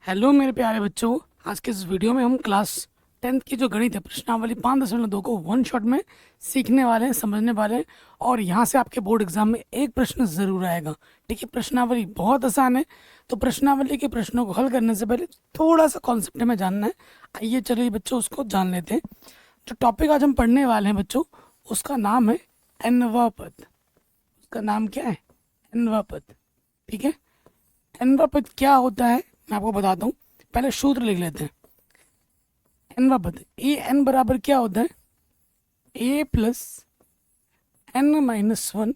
Hello मेरे प्यारे बच्चों। आज के इस वीडियो में हम क्लास 10th की जो गणित है प्रश्नावली 5.2 को वन शॉट में सीखने वाले हैं, समझने वाले हैं। और यहाँ से आपके बोर्ड एग्जाम में एक प्रश्न ज़रूर आएगा। ठीक है, प्रश्नावली बहुत आसान है। तो प्रश्नावली के प्रश्नों को हल करने से पहले थोड़ा सा कॉन्सेप्ट हमें जानना है। आइए चलिए बच्चों उसको जान लेते हैं। जो टॉपिक आज हम पढ़ने वाले हैं बच्चों, उसका नाम है nवां पद। उसका नाम क्या है? nवां पद। ठीक है, nवां पद क्या होता है मैं आपको बताता हूँ। पहले सूत्र लिख लेते हैं। nवां पद ए एन बराबर क्या होता है? ए प्लस एन माइनस वन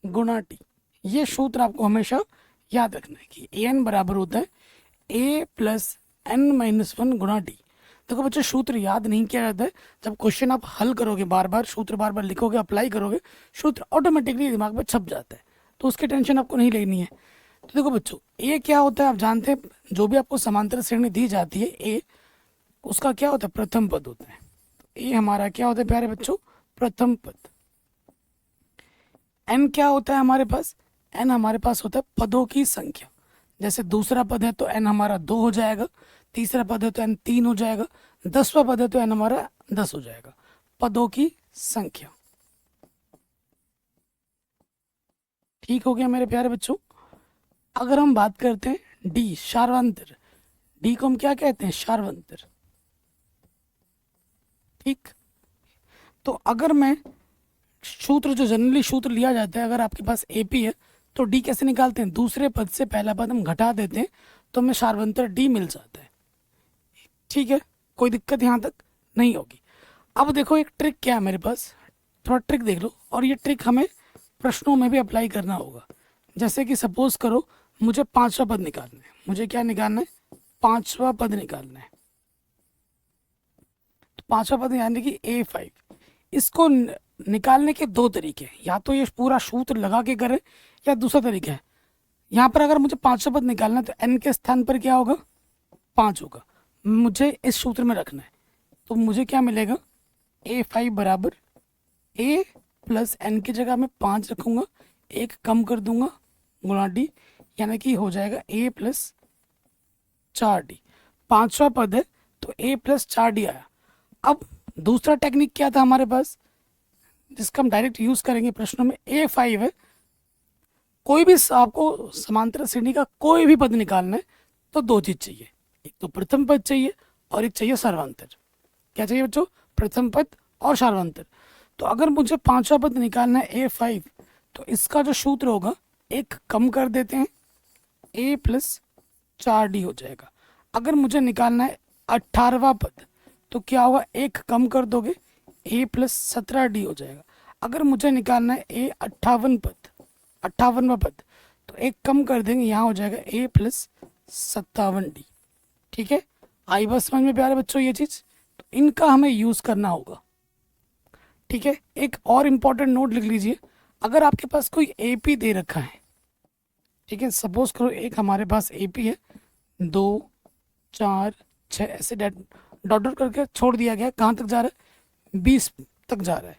गुणा टी। ये सूत्र आपको हमेशा याद रखना है कि ए एन बराबर होता है ए प्लस एन माइनस वन गुणा टी। देखो बच्चों, सूत्र याद नहीं किया जाता है। जब क्वेश्चन आप हल करोगे, बार बार सूत्र बार बार लिखोगे, अप्लाई करोगे, सूत्र ऑटोमेटिकली दिमाग में छप जाता है। तो उसकी टेंशन आपको नहीं लेनी है। तो देखो बच्चों, ए क्या होता है आप जानते हैं। जो भी आपको समांतर श्रेणी दी जाती है ए, उसका क्या होता है? प्रथम पद होता है। तो ए हमारा क्या होता है प्यारे बच्चों? प्रथम पद। एन क्या होता है हमारे पास? एन हमारे पास होता है पदों की संख्या। जैसे दूसरा पद है तो एन हमारा 2 हो जाएगा, तीसरा पद है तो एन 3 हो जाएगा, 10वां पद है तो एन हमारा 10 हो जाएगा। पदों की संख्या। ठीक हो गया मेरे प्यारे बच्चों। अगर हम बात करते हैं डी, शार्वंतर। डी को हम क्या कहते हैं? शार्वंतर। ठीक। तो अगर मैं सूत्र, जो जनरली सूत्र लिया जाता है, अगर आपके पास एपी है तो डी कैसे निकालते हैं? दूसरे पद से पहला पद हम घटा देते हैं तो हमें शार्वंतर डी मिल जाता है। ठीक है, कोई दिक्कत यहाँ तक नहीं होगी। अब देखो एक ट्रिक क्या है मेरे पास, थोड़ा ट्रिक देख लो। और ये ट्रिक हमें प्रश्नों में भी अप्लाई करना होगा। जैसे कि सपोज करो मुझे 5वां पद निकालना है। मुझे क्या निकालना है? 5वां पद निकालना है। तो 5वां पद यानी कि A5। इसको निकालने के दो तरीके हैं। या तो ये पूरा सूत्र लगा के करें, या दूसरा तरीका है, यहाँ पर अगर मुझे 5वां पद निकालना है तो n के स्थान पर क्या होगा? 5 होगा। मुझे इस सूत्र में रखना है। तो मुझे क्या मिलेगा? A5 बराबर A प्लस एन की जगह मैं 5 रखूंगा, एक कम कर दूंगा, गुणा डी, यानी कि हो जाएगा A प्लस 4D। 5वां पद है तो A प्लस 4D आया। अब दूसरा टेक्निक क्या था हमारे पास, जिसका हम डायरेक्ट यूज करेंगे प्रश्नों में? A5 है। कोई भी आपको समांतर श्रेणी का कोई भी पद निकालना है तो दो चीज चाहिए, एक तो प्रथम पद चाहिए और एक चाहिए सर्वांतर। क्या चाहिए बच्चों? प्रथम पद और सर्वांतर। तो अगर मुझे 5वां पद निकालना है A5, तो इसका जो सूत्र होगा, एक कम कर देते हैं, A प्लस 4D हो जाएगा। अगर मुझे निकालना है 18वां पद, तो क्या होगा? एक कम कर दोगे, A प्लस 17D हो जाएगा। अगर मुझे निकालना है A 58वां पद, तो एक कम कर देंगे, यहाँ हो जाएगा A प्लस 57D। ठीक है, आई बस समझ में प्यारे बच्चों ये चीज़? तो इनका हमें यूज़ करना होगा। ठीक है, एक और इम्पॉर्टेंट नोट लिख लीजिए। अगर आपके पास कोई एपी दे रखा है, ठीक है, सपोज करो एक हमारे पास एपी है, 2 4 6 ऐसे डॉट डॉट करके छोड़ दिया गया। कहाँ तक जा रहा है? 20 तक जा रहा है।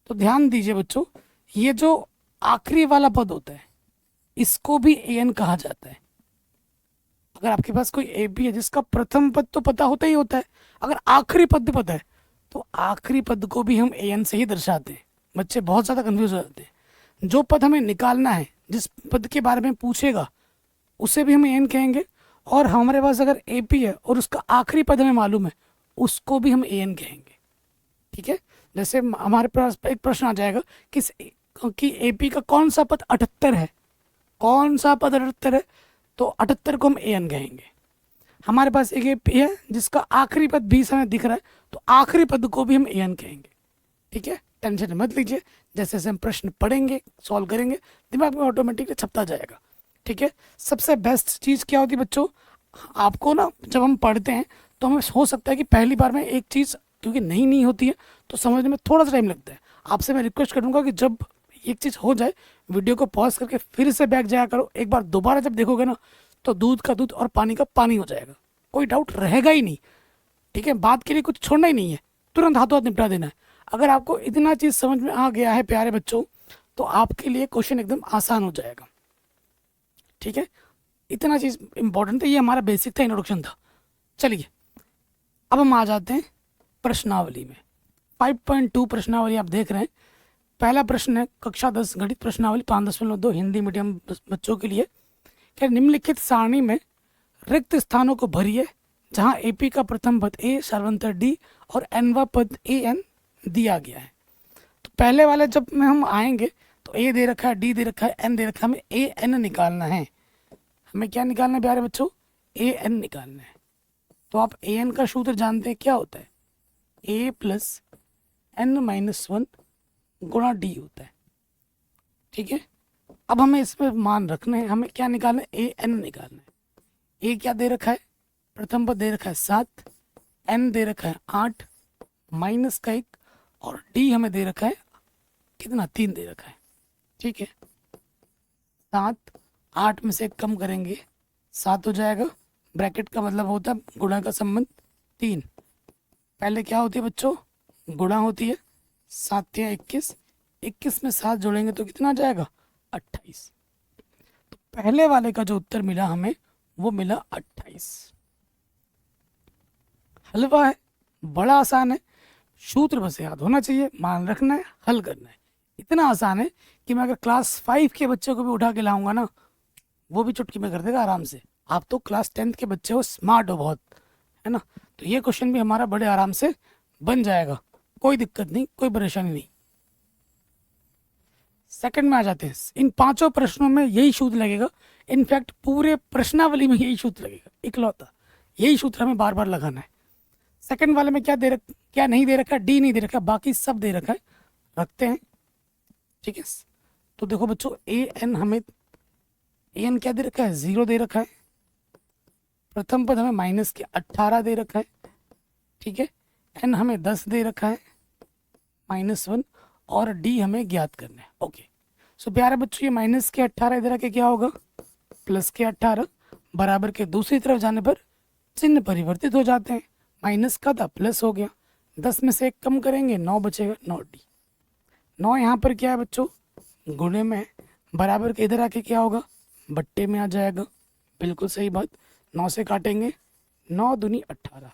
तो ध्यान दीजिए बच्चों, ये जो आखिरी वाला पद होता है, इसको भी एन कहा जाता है। अगर आपके पास कोई एपी है जिसका प्रथम पद तो पता होता ही होता है, अगर आखिरी पद भी पता है, तो आखिरी पद को भी हम एन से ही दर्शाते हैं। बच्चे बहुत ज़्यादा कंफ्यूज हो जाते हैं। जो पद हमें निकालना है, जिस पद के बारे में पूछेगा, उसे भी हम एन कहेंगे। और हमारे पास अगर एपी है और उसका आखिरी पद हमें मालूम है, उसको भी हम एन कहेंगे। ठीक है, जैसे हमारे पास एक प्रश्न आ जाएगा कि एपी का कौन सा पद 78 है, कौन सा पद 78 है, तो 78 को हम एन कहेंगे। हमारे पास एक एपी है जिसका आखिरी पद 20 हमें दिख रहा है, तो आखिरी पद को भी हम एन कहेंगे। ठीक है, टेंशन मत लीजिए, जैसे जैसे हम प्रश्न पढ़ेंगे, सॉल्व करेंगे, दिमाग में ऑटोमेटिकली छपता जाएगा। ठीक है, सबसे बेस्ट चीज़ क्या होती है बच्चों, आपको ना जब हम पढ़ते हैं तो हमें हो सकता है कि पहली बार में एक चीज़ क्योंकि नई नहीं होती है तो समझने में थोड़ा सा टाइम लगता है। आपसे मैं रिक्वेस्ट करूँगा कि जब एक चीज़ हो जाए, वीडियो को पॉज करके फिर से बैक जाया करो। एक बार दोबारा जब देखोगे ना, तो दूध का दूध और पानी का पानी हो जाएगा, कोई डाउट रहेगा ही नहीं। ठीक है, बात के लिए कुछ छोड़ना ही नहीं है, तुरंत हाथों हाथ निपटा देना है। अगर आपको इतना चीज़ समझ में आ गया है प्यारे बच्चों, तो आपके लिए क्वेश्चन एकदम आसान हो जाएगा। ठीक है, इतना चीज़ इंपॉर्टेंट था, ये हमारा बेसिक था, इंट्रोडक्शन था। चलिए अब हम आ जाते हैं प्रश्नावली में। 5.2 प्रश्नावली आप देख रहे हैं। पहला प्रश्न है कक्षा 10 गणित प्रश्नावली 5.2 हिंदी मीडियम बच्चों के लिए। क्या निम्नलिखित सारणी में रिक्त स्थानों को भरिए जहां एपी का प्रथम पद ए सर्वंतर डी और एनवा पद ए एन दिया गया है। तो पहले वाले जब में हम आएंगे तो ए दे रखा है, डी दे रखा है, एन दे रखा है, हमें ए एन निकालना है। हमें क्या निकालना है प्यारे बच्चों? ए एन निकालना है। तो आप ए एन का सूत्र जानते हैं, क्या होता है? ए प्लस एन माइनस वन गुणा डी होता है। ठीक है, अब हमें इसमें मान रखना है, हमें क्या निकालना है? ए एन निकालना है। ए क्या दे रखा है? प्रथम पद दे रखा है 7, एन दे रखा है 8 माइनस का 1 और डी हमें दे रखा है कितना? 3 दे रखा है। ठीक है, 7 8 में से 1 कम करेंगे 7 हो जाएगा। ब्रैकेट का मतलब होता है गुणा का संबंध 3। पहले क्या होती है बच्चों? गुणा होती है। 7 या 21, 21 में 7 जोड़ेंगे तो कितना आ जाएगा? 28। तो पहले वाले का जो उत्तर मिला हमें वो मिला 28। हलवा है, बड़ा आसान है, सूत्र बस याद होना चाहिए, मान रखना है, हल करना है। इतना आसान है कि मैं अगर क्लास 5 के बच्चों को भी उठा के लाऊंगा ना, वो भी चुटकी में कर देगा आराम से। आप तो क्लास 10th के बच्चे हो, स्मार्ट हो बहुत, है ना? तो ये क्वेश्चन भी हमारा बड़े आराम से बन जाएगा, कोई दिक्कत नहीं, कोई परेशानी नहीं। सेकंड में आ जाते हैं। इन 5 प्रश्नों में यही सूत्र लगेगा, इनफैक्ट पूरे प्रश्नावली में यही सूत्र लगेगा, इकलौता यही सूत्र हमें बार बार लगाना है। सेकंड वाले में क्या नहीं दे रखा? डी नहीं दे रखा, बाकी सब दे रखा है, रखते हैं। ठीक है, तो देखो बच्चों, ए एन हमें ए एन क्या दे रखा है? 0 दे रखा है। प्रथम पद हमें माइनस के 18 दे रखा है। ठीक है, एन हमें 10 दे रखा है -1 और डी हमें ज्ञात करना है। ओके, सो प्यारे बच्चों, ये माइनस के 18 इधर आके क्या होगा? प्लस के 18। बराबर के दूसरी तरफ जाने पर चिन्ह परिवर्तित हो जाते हैं। माइनस का था, प्लस हो गया। 10 में से 1 कम करेंगे 9 बचेगा, 9 डी। 9 यहाँ पर क्या है बच्चों? गुणे में है। बराबर के इधर आके क्या होगा? बट्टे में आ जाएगा। बिल्कुल सही बात। 9 से काटेंगे, 9 दूनी 18।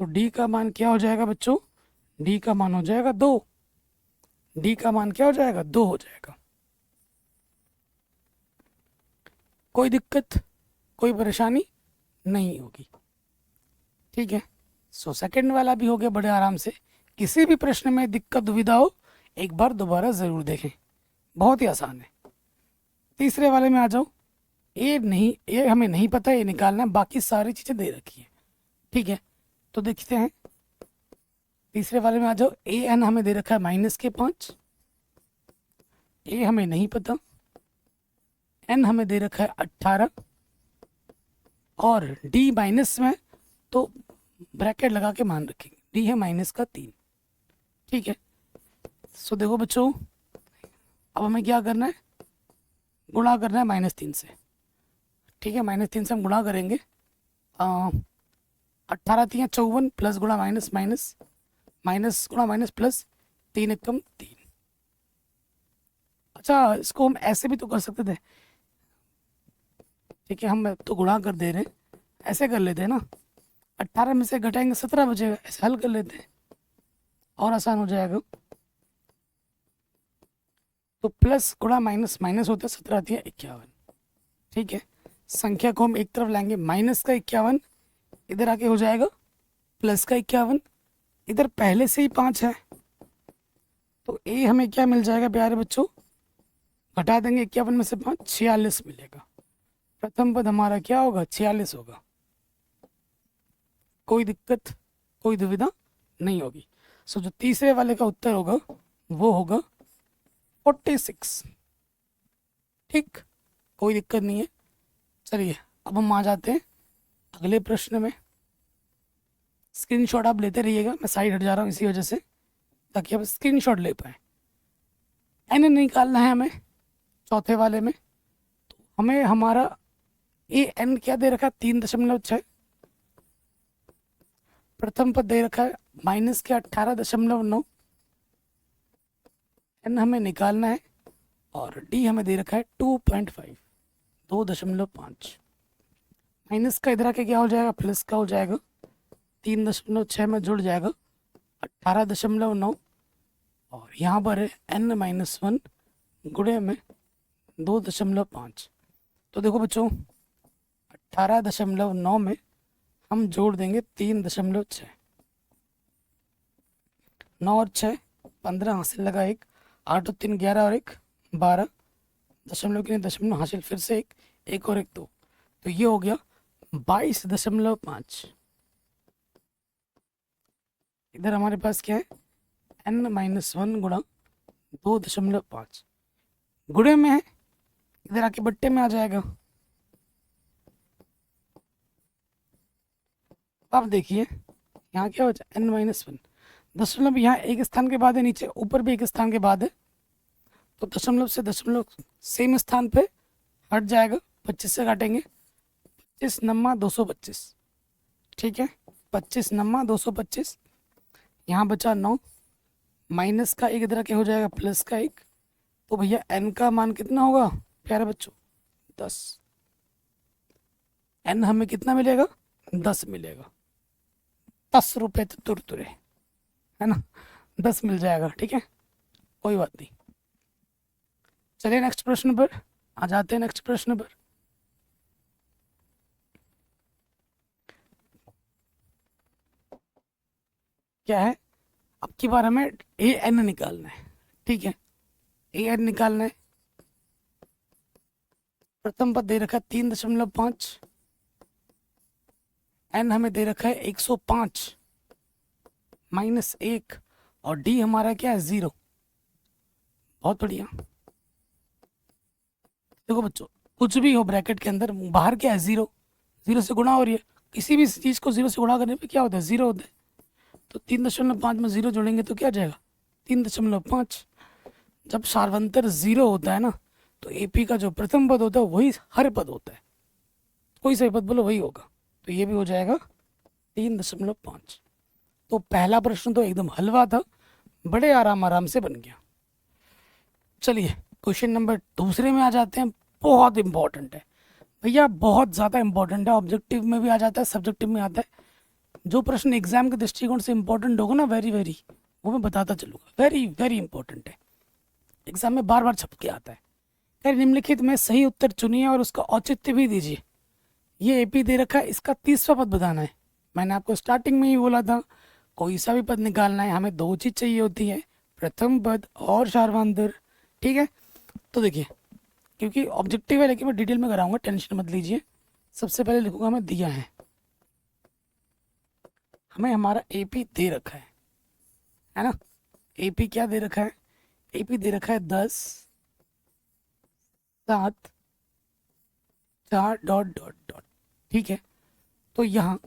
तो डी का मान क्या हो जाएगा बच्चों? डी का मान हो जाएगा 2। डी का मान क्या हो जाएगा? 2 हो जाएगा। कोई दिक्कत, कोई परेशानी नहीं होगी। ठीक है, सो सेकंड वाला भी हो गया बड़े आराम से। किसी भी प्रश्न में दिक्कत दुविधा हो, एक बार दोबारा ज़रूर देखें, बहुत ही आसान है। तीसरे वाले में आ जाओ। ये हमें नहीं पता, ये निकालना है, बाकी सारी चीज़ें दे रखी है। ठीक है, तो देखते हैं। तीसरे वाले में आ जाओ। ए एन हमें दे रखा है -5, ए हमें नहीं पता, एन हमें दे रखा है 18 और डी माइनस में, तो ब्रैकेट लगा के मान रखेंगे, डी है -3। ठीक है, सो देखो बच्चों, अब हमें क्या करना है? गुणा करना है -3 से। ठीक है, -3 से हम गुणा करेंगे। 18 3 54 प्लस गुणा माइनस माइनस माइनस गुणा माइनस प्लस 3 एकम 3। अच्छा, इसको हम ऐसे भी तो कर सकते थे। ठीक है, हम तो गुणा कर दे रहे हैं, ऐसे कर लेते हैं ना। 18 में से घटाएंगे 17 बचेगा, ऐसे हल कर लेते हैं और आसान हो जाएगा। तो प्लस गुणा माइनस माइनस होता है, 17 दिया 51। ठीक है, संख्या को हम एक तरफ लाएंगे, माइनस का 51 इधर आके हो जाएगा प्लस का 51। इधर पहले से ही 5 है, तो ए हमें क्या मिल जाएगा प्यारे बच्चों? घटा देंगे 51 में से 5, 46 मिलेगा। प्रथम पद हमारा क्या होगा? 46 होगा। कोई दिक्कत, कोई दुविधा नहीं होगी। सो जो तीसरे वाले का उत्तर होगा वो होगा 46। ठीक, कोई दिक्कत नहीं है। चलिए अब हम आ जाते हैं अगले प्रश्न में। स्क्रीनशॉट आप लेते रहिएगा, मैं साइड हट जा रहा हूँ इसी वजह से, ताकि आप स्क्रीनशॉट ले पाए। एन निकालना है हमें चौथे वाले में। तो हमें हमारा ए एन क्या दे रखा है? 3.6। प्रथम पद दे रखा है माइनस के 18.9। एन हमें निकालना है और डी हमें दे रखा है 2.5। 2.5 माइनस का इधर आके क्या हो जाएगा, प्लस का हो जाएगा, 3.6 में जुड़ जाएगा 18.9, और यहाँ पर है n-1 गुणे में 2.5। तो देखो बच्चों 18.9 में हम जोड़ देंगे 3.6, 9 और 6 15 हासिल लगा, 1 8 और 3 11 और 1 12 दशमलव के लिए दशमलव हासिल, फिर से एक और 1 2, तो ये हो गया 22.5। इधर हमारे पास क्या है, n-1 गुणा 2.5 गुणे में है, इधर आके बट्टे में आ जाएगा। अब देखिए यहाँ क्या हो जाए, n-1 दशमलव यहाँ एक स्थान के बाद है, नीचे ऊपर भी एक स्थान के बाद है, तो दशमलव से दशमलव सेम स्थान पे हट जाएगा, 25 से काटेंगे, 25 नम्मा 225, ठीक है, 25 नम्मा 225, यहाँ बचा 9, माइनस का एक इधर के हो जाएगा, प्लस का 1, तो भैया n का मान कितना होगा प्यारे बच्चों, 10। n हमें कितना मिलेगा, 10 मिलेगा, 10 रुपये तो तुरतुरे है ना, 10 मिल जाएगा, ठीक है, कोई बात नहीं। चलिए नेक्स्ट प्रश्न पर आ जाते हैं। नेक्स्ट प्रश्न पर क्या है, अब की बार हमें ए एन निकालना है, ठीक है, ए एन निकालना है। प्रथम पद दे रखा है 3.5, एन हमें दे रखा है 105 माइनस 1, और डी हमारा क्या है 0। बहुत बढ़िया। देखो बच्चों कुछ भी हो ब्रैकेट के अंदर, बाहर क्या है 0, 0 से गुणा हो रही है, किसी भी चीज़ को 0 से गुणा करने पे क्या होता है 0 होता है, तो 3.5 में 0 जोड़ेंगे तो क्या जाएगा 3.5। जब सार्वंतर 0 होता है ना, तो एपी का जो प्रथम पद होता है वही हर पद होता है, कोई सही पद बोलो वही होगा, तो ये भी हो जाएगा 3.5। तो पहला प्रश्न तो एकदम हलवा था, बड़े आराम से बन गया। चलिए क्वेश्चन नंबर दूसरे में आ जाते हैं। बहुत इंपॉर्टेंट है भैया, बहुत ज़्यादा इंपॉर्टेंट है, ऑब्जेक्टिव में भी आ जाता है, सब्जेक्टिव में आता है। जो प्रश्न एग्जाम के दृष्टिकोण से इंपॉर्टेंट होगा ना, वेरी वो मैं बताता चलूँगा, वेरी इंपॉर्टेंट है, एग्जाम में बार बार छप के आता है। खैर निम्नलिखित में सही उत्तर चुनिए और उसका औचित्य भी दीजिए। ये एपी दे रखा है, इसका 30वां पद बताना है। मैंने आपको स्टार्टिंग में ही बोला था कोई सा भी पद निकालना है, हमें 2 चीज़ चाहिए होती है, प्रथम पद और सार्वधातुक, ठीक है। तो देखिए क्योंकि ऑब्जेक्टिव है, लेकिन मैं डिटेल में कराऊंगा, टेंशन मत लीजिए। सबसे पहले लिखूंगा हमें दिया है, हमें हमारा एपी दे रखा है ना। एपी क्या दे रखा है, एपी दे रखा है 10 7 4 डॉट डॉट डॉट, ठीक है। तो यहाँ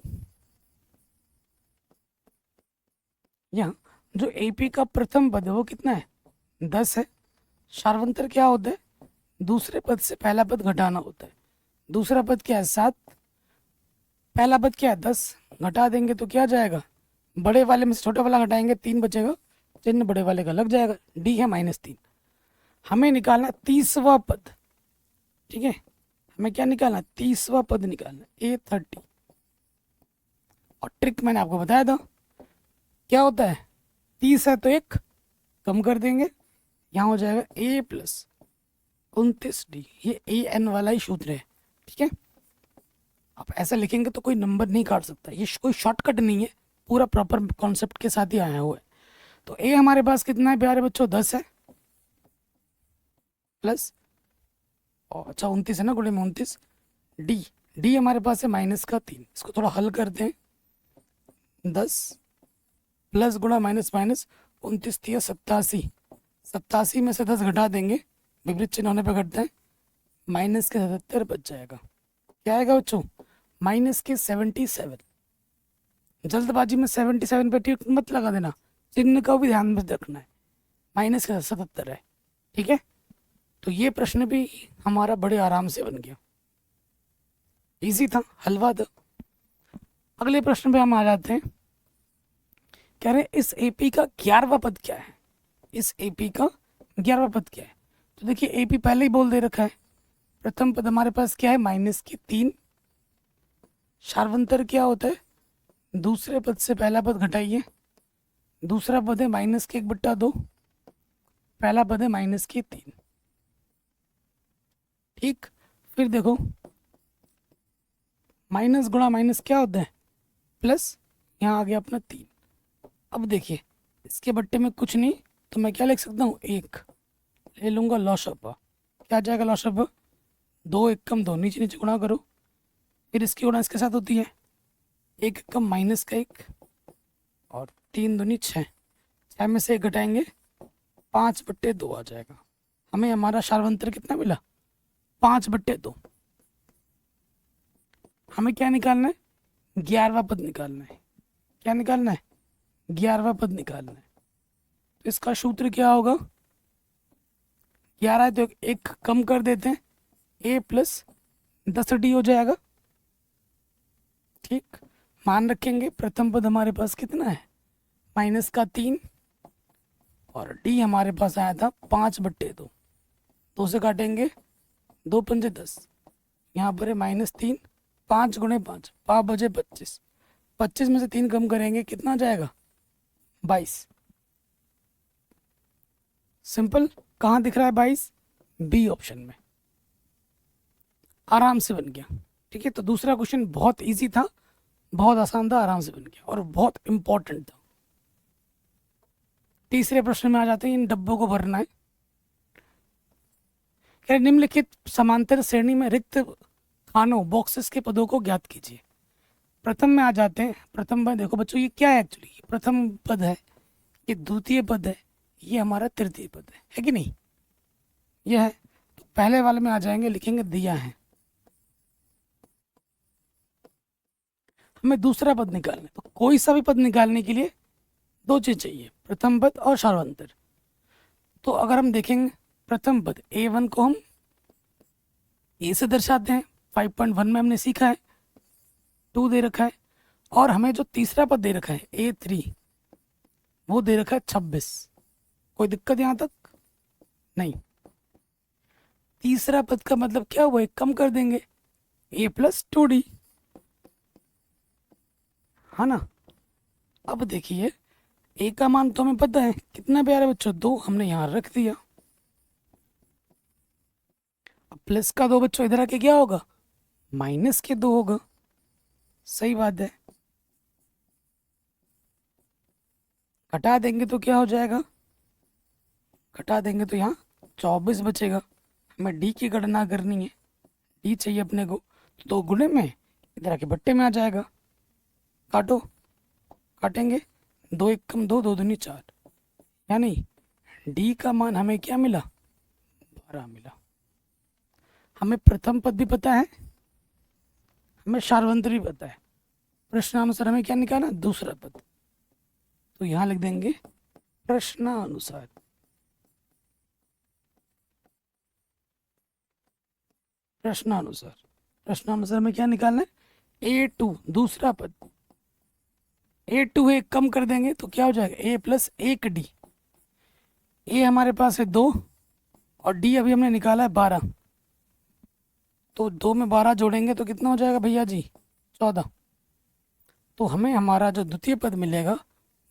जो एपी का प्रथम पद है वो कितना है 10 है। सार्वंतर क्या होता है, दूसरे पद से पहला पद घटाना होता है। दूसरा पद क्या है 7, पहला पद क्या है 10, घटा देंगे तो क्या जाएगा, बड़े वाले में से छोटे वाला घटाएंगे 3 बचेगा, चिन्ह बड़े वाले का लग जाएगा, डी है -3। हमें निकालना 30वां पद, ठीक है, हमें क्या निकालना 30वां पद निकालना, A30। और ट्रिक मैंने आपको बताया था, क्या होता है 30 है तो 1 कम कर देंगे, यहाँ हो जाएगा A + 29D। ये AN वाला ही सूत्र है, ठीक है। आप ऐसा लिखेंगे तो कोई नंबर नहीं काट सकता, ये कोई शॉर्टकट नहीं है, पूरा प्रॉपर कॉन्सेप्ट के साथ ही आया हुआ है। तो A हमारे पास कितना है प्यारे बच्चों 10 है, प्लस अच्छा 29 है ना, गुणे में 29, डी हमारे पास है -3। इसको थोड़ा हल करते हैं, 10 प्लस गुणा माइनस 29 थी 87, 87 में से 10 घटा देंगे, विपरीत चिन्ह होने पर घटते हैं, -77 बच जाएगा। क्या आएगा बच्चों -77। जल्दबाजी में 77 पे टिक मत लगा देना, चिन्ह का भी ध्यान में रखना है, -77 है, ठीक है। तो ये प्रश्न भी हमारा बड़े आराम से बन गया, इजी था, हलवा था। अगले प्रश्न पे हम आ जाते हैं। कह रहे इस एपी का 11वां पद क्या है, इस एपी का 11वां पद क्या है। तो देखिए एपी पहले ही बोल दे रखा है, प्रथम पद हमारे पास क्या है, -3। शार्वंतर क्या होता है, दूसरे पद से पहला पद घटाइए। दूसरा पद है -1/2, पहला पद है -3। ठीक, फिर देखो माइनस गुणा माइनस क्या होता है, प्लस। यहाँ आ गया अपना 3। अब देखिए इसके बट्टे में कुछ नहीं, तो मैं क्या लिख सकता हूँ, 1 ले लूंगा लॉशअप। क्या आ जाएगा लॉशअप, 2 1 कम 2, नीचे नीचे गुणा करो, फिर इसकी गुणा इसके साथ होती है, 1 कम माइनस का 1 और 3 दूनी 6। 6 में से 1 घटाएंगे, 5/2 आ जाएगा। हमें हमारा शार्वंतर कितना मिला, 5/2। हमें क्या निकालना है, 11वां पद निकालना है। क्या निकालना है, 11वां पद निकालना है। तो इसका सूत्र क्या होगा, 11 है तो 1 कम कर देते हैं, a प्लस 10d हो जाएगा। ठीक, मान रखेंगे प्रथम पद हमारे पास कितना है, -3 और d हमारे पास आया था 5/2। 2 से काटेंगे, 2 पंजे 10, यहाँ पर है -3, 5 गुणे 5, 5 बजे 25। 25 में से 3 कम करेंगे, कितना जाएगा, 22। सिंपल, कहाँ दिख रहा है 22, बी ऑप्शन में, आराम से बन गया। ठीक है, तो दूसरा क्वेश्चन बहुत इजी था, बहुत आसान था, आराम से बन गया और बहुत इंपॉर्टेंट था। तीसरे प्रश्न में आ जाते हैं, इन डब्बों को भरना है। कह रहे निम्नलिखित समांतर श्रेणी में रिक्त खानों बॉक्सेस के पदों को ज्ञात कीजिए। प्रथम में आ जाते हैं, प्रथम में देखो बच्चों ये क्या है, एक्चुअली प्रथम पद है, ये द्वितीय पद है, ये हमारा तृतीय पद है कि नहीं, ये है। तो पहले वाले में आ जाएंगे, लिखेंगे दिया है। हमें दूसरा पद निकालना है, तो कोई सा भी पद निकालने के लिए 2 चीज चाहिए, प्रथम पद और शार्वंतर। तो अगर हम देखेंगे प्रथम पद a1 को हम a से दर्शाते हैं, 5.1 में हमने सीखा है, 2 दे रखा है। और हमें जो तीसरा पद दे रखा है a3, वो दे रखा है 26। कोई दिक्कत यहाँ तक नहीं। तीसरा पद का मतलब क्या हुआ, एक कम कर देंगे, a प्लस 2d, है ना। अब देखिए a का मान तो हमें पता है कितना प्यारे बच्चों, 2 हमने यहाँ रख दिया। अब प्लस का 2 बच्चों इधर आके क्या होगा, -2 होगा। सही बात है, घटा देंगे तो क्या हो जाएगा, घटा देंगे तो यहाँ 24 बचेगा। हमें डी की गणना करनी है, डी चाहिए अपने को, तो 2 गुणे में इधर आके बट्टे में आ जाएगा। काटो, काटेंगे, 2 1 कम 2, 2 दूनी 4, यानी डी का मान हमें क्या मिला, 12 मिला। हमें प्रथम पद भी पता है, हमें शार्वंतर भी पता है। प्रश्नानुसार हमें क्या निकालना, दूसरा पद। तो यहाँ लिख देंगे प्रश्नानुसार। प्रश्नानुसार, प्रश्नानुसार में क्या निकालना है, a2 दूसरा पद। a2 है, कम कर देंगे तो क्या हो जाएगा, a प्लस 1d। a हमारे पास है 2 और d अभी हमने निकाला है 12। तो 2 में 12 जोड़ेंगे तो कितना हो जाएगा भैया जी, 14। तो हमें हमारा जो द्वितीय पद मिलेगा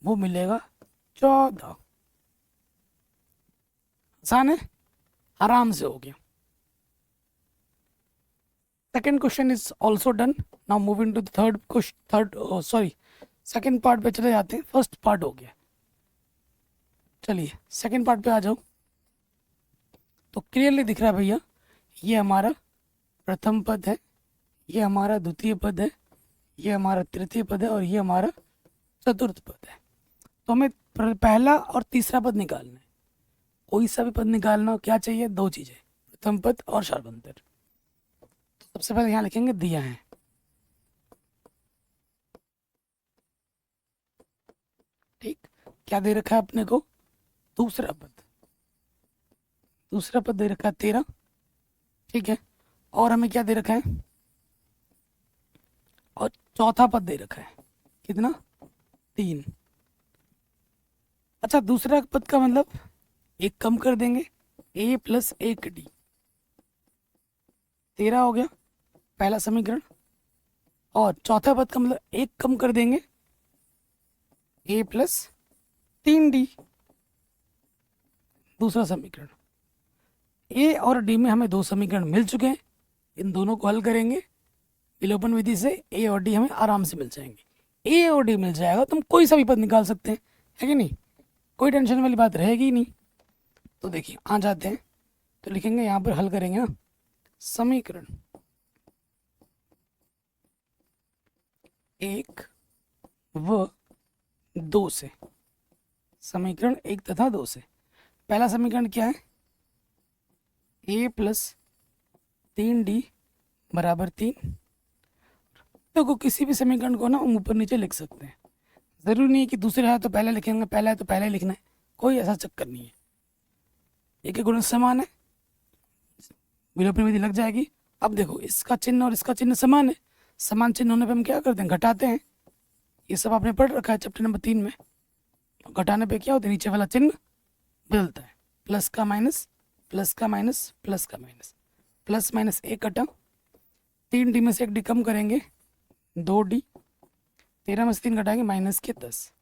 वो मिलेगा 14। आसान है, आराम से हो गया। Second question is also done. Now moving to third question, second part पे चले जाते हैं। फर्स्ट पार्ट हो गया, चलिए सेकेंड पार्ट पे आ जाओ। तो क्लियरली दिख रहा है भैया, ये हमारा प्रथम पद है, ये हमारा द्वितीय पद है, ये हमारा तृतीय पद है और ये हमारा चतुर्थ पद है। तो हमें पहला और तीसरा पद निकालना है। कोई सा भी पद निकालना हो, क्या चाहिए, 2 चीजें, प्रथम पद और शार्वंतर। तो सबसे पहले यहाँ लिखेंगे दिया है। ठीक, क्या दे रखा है अपने को, दूसरा पद। दूसरा पद दे रखा है 13। ठीक है, और हमें क्या दे रखा है, और चौथा पद दे रखा है कितना, 3। अच्छा, दूसरा पद का मतलब 1 कम कर देंगे, a प्लस 1d। 13 हो गया पहला समीकरण। और चौथा पद का मतलब एक कम कर देंगे, a प्लस 3d दूसरा समीकरण। ए और डी में हमें दो समीकरण मिल चुके हैं, इन दोनों को हल करेंगे विलोपन विधि से, ए और डी हमें आराम से मिल जाएंगे। ए और डी मिल जाएगा तो हम कोई सा भी पद निकाल सकते हैं, है कि नहीं, कोई टेंशन वाली बात रहेगी ही नहीं। तो देखिए आ जाते हैं, तो लिखेंगे यहाँ पर हल करेंगे ना, समीकरण 1 व 2 से, समीकरण 1 तथा 2 से। पहला समीकरण क्या है, a प्लस 3d बराबर 3। देखो किसी भी समीकरण को ना हम ऊपर नीचे लिख सकते हैं, ज़रूरी नहीं है कि दूसरे है तो पहले लिखेंगे, पहला है तो पहले लिखना है, कोई ऐसा चक्कर नहीं है। एक एक गुण समान है, विलोपन विधि लग जाएगी। अब देखो इसका चिन्ह और इसका चिन्ह समान है, समान चिन्ह होने पे हम क्या करते हैं, घटाते हैं। ये सब आपने पढ़ रखा है चैप्टर नंबर 3 में। घटाने पे क्या होता है, नीचे वाला चिन्ह बदलता है, प्लस का माइनस, प्लस का माइनस, प्लस का माइनस, प्लस माइनस एक कटा, 3d में से 1d कम करेंगे 2d, 13 में से 3 घटाएंगे माइनस के 10,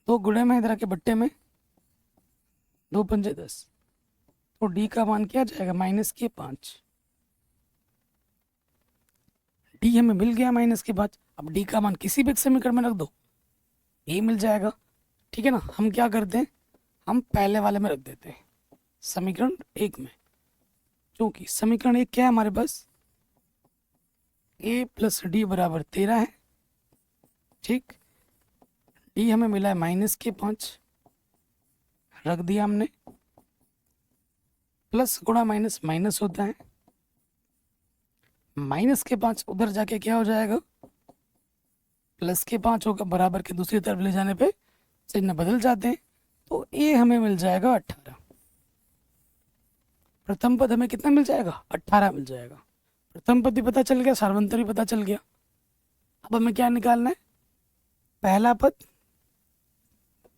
2 गुणे में इधर के बट्टे में 2 पंजे 10, तो d का मान क्या जाएगा माइनस के 5। d हमें मिल गया माइनस के 5। अब d का मान किसी भी एक समीकरण में रख दो, a मिल जाएगा, ठीक है ना। हम क्या करते हैं, हम पहले वाले में रख देते हैं, समीकरण 1 में, क्योंकि समीकरण 1 क्या है हमारे पास, a प्लस डी बराबर 13 है, ठीक। d हमें मिला है माइनस के 5, रख दिया हमने, प्लस गुणा माइनस माइनस होता है, माइनस के 5 उधर जाके क्या हो जाएगा, प्लस के 5 होगा, बराबर के दूसरी तरफ ले जाने पे चिन्ह बदल जाते हैं, तो a हमें मिल जाएगा 18। प्रथम पद हमें कितना मिल जाएगा, 18 मिल जाएगा। प्रथम पद भी पता चल गया, सार्वंतर भी पता चल गया। अब हमें क्या निकालना है, पहला पद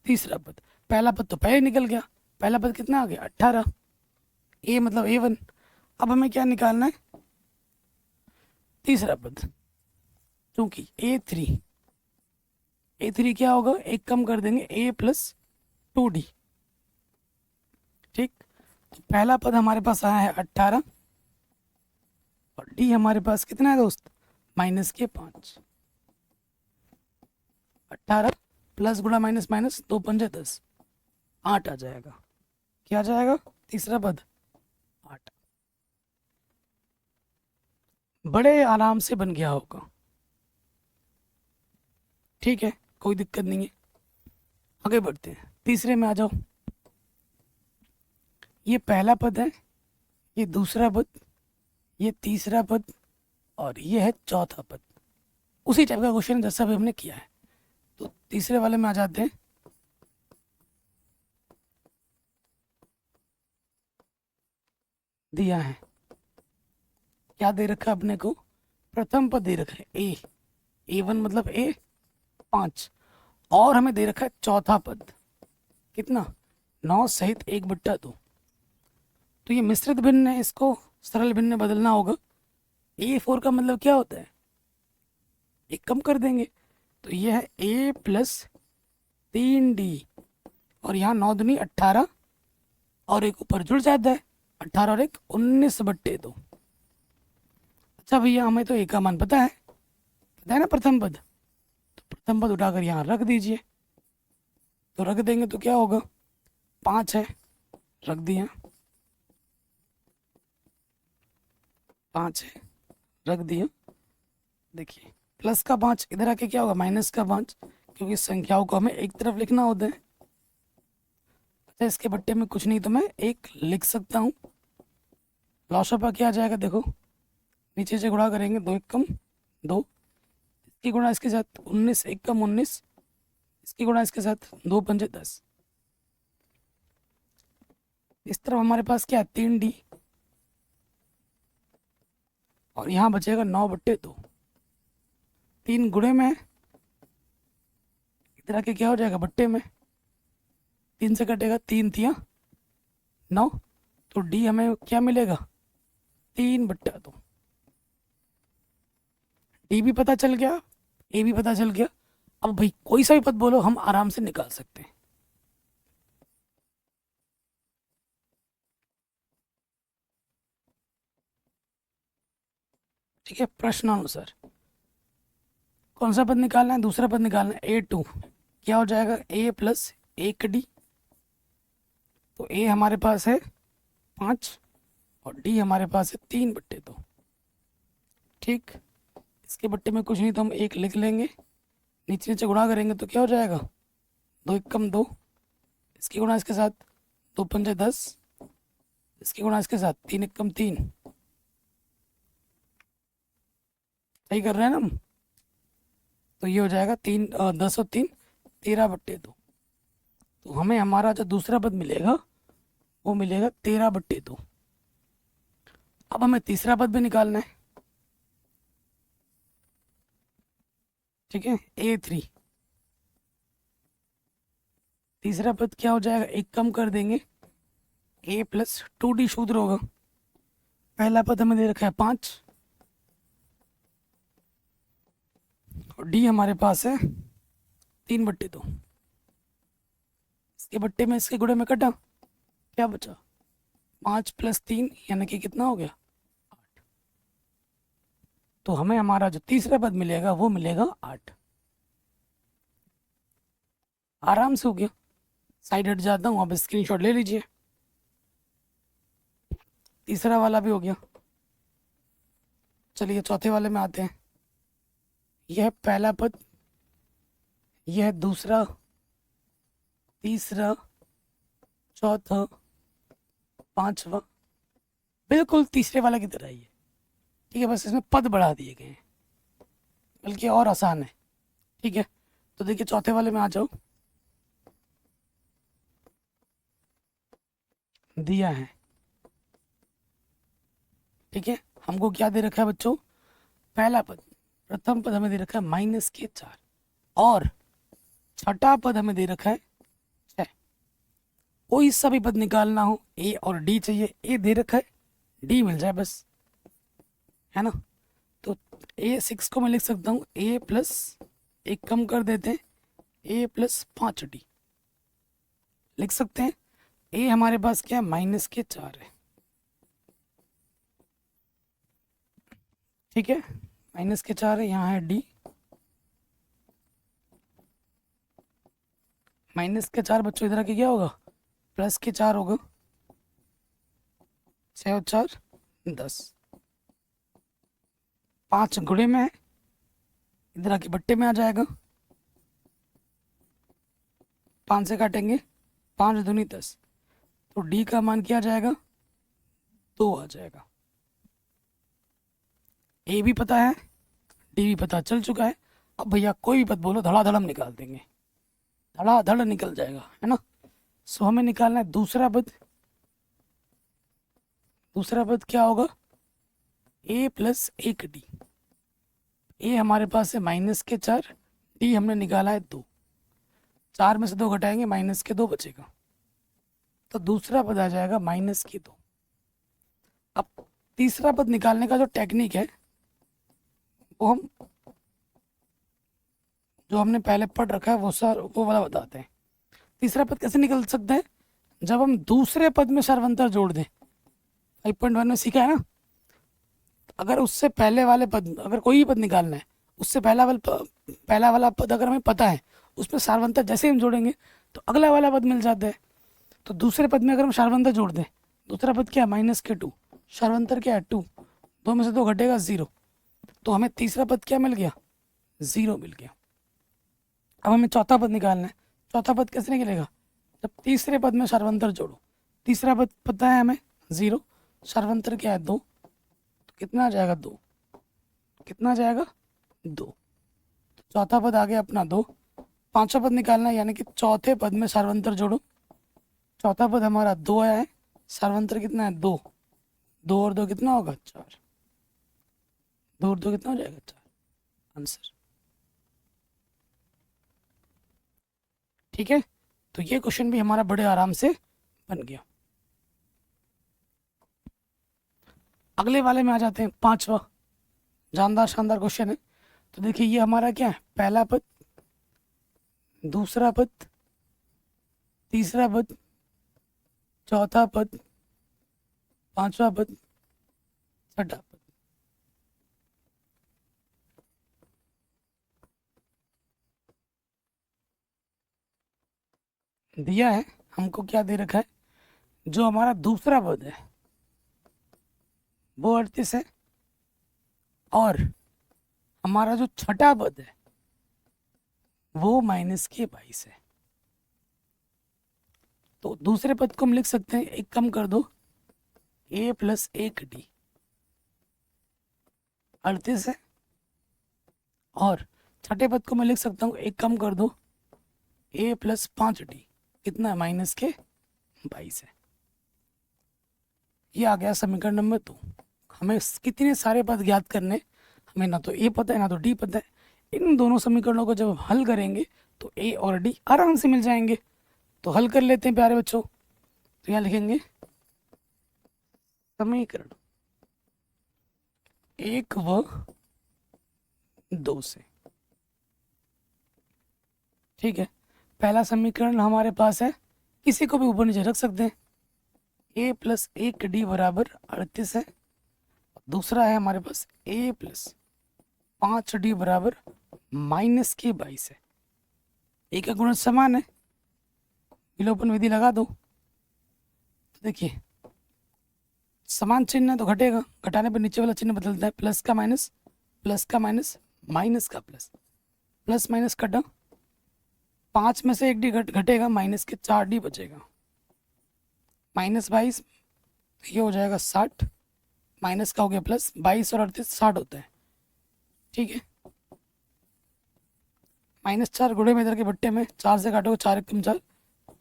तीसरा पद। पहला पद तो पहले निकल गया, पहला पद कितना आ गया 18, a मतलब a1। अब हमें क्या निकालना है, तीसरा पद, क्योंकि a3 क्या होगा, एक कम कर देंगे a प्लस 2d, ठीक। तो पहला पद हमारे पास आया है 18 और d हमारे पास कितना है दोस्त, माइनस के 5। 18 प्लस गुणा माइनस माइनस, 2 पंजे 10, 8 आ जाएगा। क्या आ जाएगा, तीसरा पद 8। बड़े आराम से बन गया होगा, ठीक है, कोई दिक्कत नहीं है। आगे बढ़ते हैं, तीसरे में आ जाओ। ये पहला पद है, ये दूसरा पद, ये तीसरा पद और ये है चौथा पद। उसी टाइप का क्वेश्चन जैसा भी हमने किया है, तो तीसरे वाले में आ जाते हैं। दिया है, क्या दे रखा है अपने को, प्रथम पद दे रखा है a1 मतलब a 5, और हमें दे रखा है चौथा पद कितना, 9 सहित 1/2। तो ये मिश्रित भिन्न है, इसको सरल भिन्न में बदलना होगा। a4 का मतलब क्या होता है, एक कम कर देंगे, तो ये है a प्लस 3d, और यहाँ 9 दूनी 18 और एक ऊपर जुड़ जाता है, 18 और 1 19/2। अच्छा भैया हमें तो a का मान पता है ना प्रथम पद, तो प्रथम पद उठाकर यहाँ रख दीजिए। तो रख देंगे तो क्या होगा, 5 है, रख दिया, 5 है, रख दिया। देखिए प्लस का 5 इधर आके क्या होगा, माइनस का 5, क्योंकि संख्याओं को हमें एक तरफ लिखना होता है। अच्छा इसके बट्टे में कुछ नहीं तो मैं 1 लिख सकता हूँ। लॉसअप क्या आ जाएगा, देखो नीचे से गुणा करेंगे, 2 1 कम 2, इसकी गुणा इसके साथ 19 1 कम 19, इसकी गुणा इसके साथ 2 पंजे 10। इस तरफ हमारे पास क्या है 3d, और यहाँ बचेगा 9/2। 3 गुणे में इधर आके क्या हो जाएगा बट्टे में, 3 से कटेगा, 3 तिया 9, तो डी हमें क्या मिलेगा, 3/2। डी भी पता चल गया, ए भी पता चल गया। अब भाई कोई सा भी पद बोलो हम आराम से निकाल सकते हैं। ठीक है, प्रश्नानुसार कौन सा पद निकालना है, दूसरा पद निकालना है A2। क्या हो जाएगा, A प्लस 1D। तो A हमारे पास है 5 और D हमारे पास है 3/2। ठीक, इसके बट्टे में कुछ नहीं तो हम 1 लिख लेंगे, नीचे नीचे गुणा करेंगे तो क्या हो जाएगा, 2 एकम 2, इसकी गुणा इसके साथ 2 पंजे 10, इसकी गुणा इसके साथ 3 एकम 3। सही कर रहे हैं ना हम। तो ये हो जाएगा 10 और 3 13/2। तो हमें हमारा जो दूसरा पद मिलेगा वो मिलेगा 13/2। अब हमें तीसरा पद भी निकालना है। ठीक है, A3। तीसरा पद क्या हो जाएगा, एक कम कर देंगे, A प्लस 2D शूद्र होगा। पहला पद हमें दे रखा है 5 और D हमारे पास है 3/2। इसके बट्टे में इसके गुणे में कटा, क्या बचा, 5 + 3 यानी कि कितना हो गया, 8। तो हमें हमारा जो तीसरा पद मिलेगा वो मिलेगा 8। आराम से हो गया। साइड हट जाता हूँ, आप स्क्रीनशॉट ले लीजिए। तीसरा वाला भी हो गया। चलिए चौथे वाले में आते हैं। यह पहला पद, यह दूसरा, तीसरा, चौथा, पांचवा, बिल्कुल तीसरे वाला की तरह ही है। ठीक है, बस इसमें पद बढ़ा दिए गए हैं, बल्कि और आसान है। ठीक है, तो देखिए चौथे वाले में आ जाओ। दिया है, ठीक है, हमको क्या दे रखा है बच्चों, पहला पद, प्रथम पद हमें दे रखा है -4 और छठा पद हमें दे रखा है 6। कोई सा भी पद निकालना हो, ए और डी चाहिए, ए दे रखा है, डी मिल जाए बस, है ना। तो A6 को मैं लिख सकता हूँ A प्लस, एक कम कर देते हैं, A प्लस 5D लिख सकते हैं। A हमारे पास क्या है, -4 है। ठीक है, -4 है, यहाँ है D, -4 बच्चों इधर आके क्या होगा, +4 होगा, 6 और 4 10, 5 गुणे में है, इधर आके बट्टे में आ जाएगा, 5 से काटेंगे, 5 दूनी 10, तो डी का मान क्या आ जाएगा, 2 आ जाएगा। ए भी पता है, डी भी पता चल चुका है। अब भैया कोई भी पद बोलो, धड़ाधड़ हम निकाल देंगे, धड़ाधड़ निकल जाएगा, है ना। सो हमें निकालना है दूसरा पद। दूसरा पद क्या होगा, A प्लस 1D। ए हमारे पास है -4, डी हमने निकाला है 2, 4 में से 2 घटाएंगे, -2 बचेगा, तो दूसरा पद आ जाएगा -2। अब तीसरा पद निकालने का जो टेक्निक है वो हम, जो हमने पहले पढ़ रखा है वो वाला बताते हैं। तीसरा पद कैसे निकल सकता है, जब हम दूसरे पद में सर्वंतर जोड़ दें। 5.1 में सीखा है ना, अगर उससे पहले वाले पद, अगर कोई भी पद निकालना है, उससे पहला वाला पद अगर हमें पता है, उसमें सार्वंतर जैसे ही हम जोड़ेंगे तो अगला वाला पद मिल जाता है। तो दूसरे पद में अगर हम सार्वंतर जोड़ दें, दूसरा पद क्या है, -2, सार्वंतर क्या है 2, 2 में से 2 घटेगा 0, तो हमें तीसरा पद क्या मिल गया, 0 मिल गया। अब हमें चौथा पद निकालना है। चौथा पद कैसे निकलेगा, जब तीसरे पद में सार्वंतर जोड़ो। तीसरा पद पता है हमें 0, सार्वंतर क्या है 2, तो कितना आ जाएगा 2, कितना आ जाएगा 2, तो चौथा पद आ गया अपना 2। पांचवा पद निकालना है, यानी कि चौथे पद में सार्वंतर जोड़ो। चौथा पद हमारा 2 आया है, सार्वंतर कितना है 2, 2 और 2 कितना होगा 4, 2 और 2 कितना हो जाएगा 4, आंसर। ठीक है, तो ये क्वेश्चन भी हमारा बड़े आराम से बन गया। अगले वाले में आ जाते हैं, पांचवा जानदार शानदार क्वेश्चन है। तो देखिए ये हमारा क्या है, पहला पद, दूसरा पद, तीसरा पद, चौथा पद, पांचवा पद, छठा पद। दिया है हमको, क्या दे रखा है, जो हमारा दूसरा पद है वो 38 है, और हमारा जो छठा पद है वो -22 है। तो दूसरे पद को हम लिख सकते हैं, एक कम कर दो, a + 1d 38 है, और छठे पद को मैं लिख सकता हूँ, एक कम कर दो, a + 5d कितना है, -22 है। ये आ गया समीकरण नंबर 2। हमें कितने सारे पद ज्ञात करने, हमें ना तो a पता है ना तो d पता है। इन दोनों समीकरणों को जब हम हल करेंगे तो a और d आराम से मिल जाएंगे। तो हल कर लेते हैं प्यारे बच्चों। तो यहाँ लिखेंगे समीकरण 1 व 2 से, ठीक है। पहला समीकरण हमारे पास है, किसी को भी ऊपर नीचे रख सकते हैं, a + 1d = 38 है। दूसरा है हमारे पास a + 5d = -22 है। एक का गुणज समान है, विलोपन विधि लगा दो। तो देखिए समान चिन्ह है तो घटेगा, घटाने पर नीचे वाला चिन्ह बदलता है, प्लस का माइनस, प्लस का माइनस, माइनस का प्लस, प्लस माइनस कटा, 5 में से 1d घटेगा, -4d बचेगा, -22 ये हो जाएगा 60, माइनस का हो गया प्लस, 22 और 38 60 होता है, ठीक है। -4 गुणे में इधर के बट्टे में 4 से काटोगे, 4 × 4,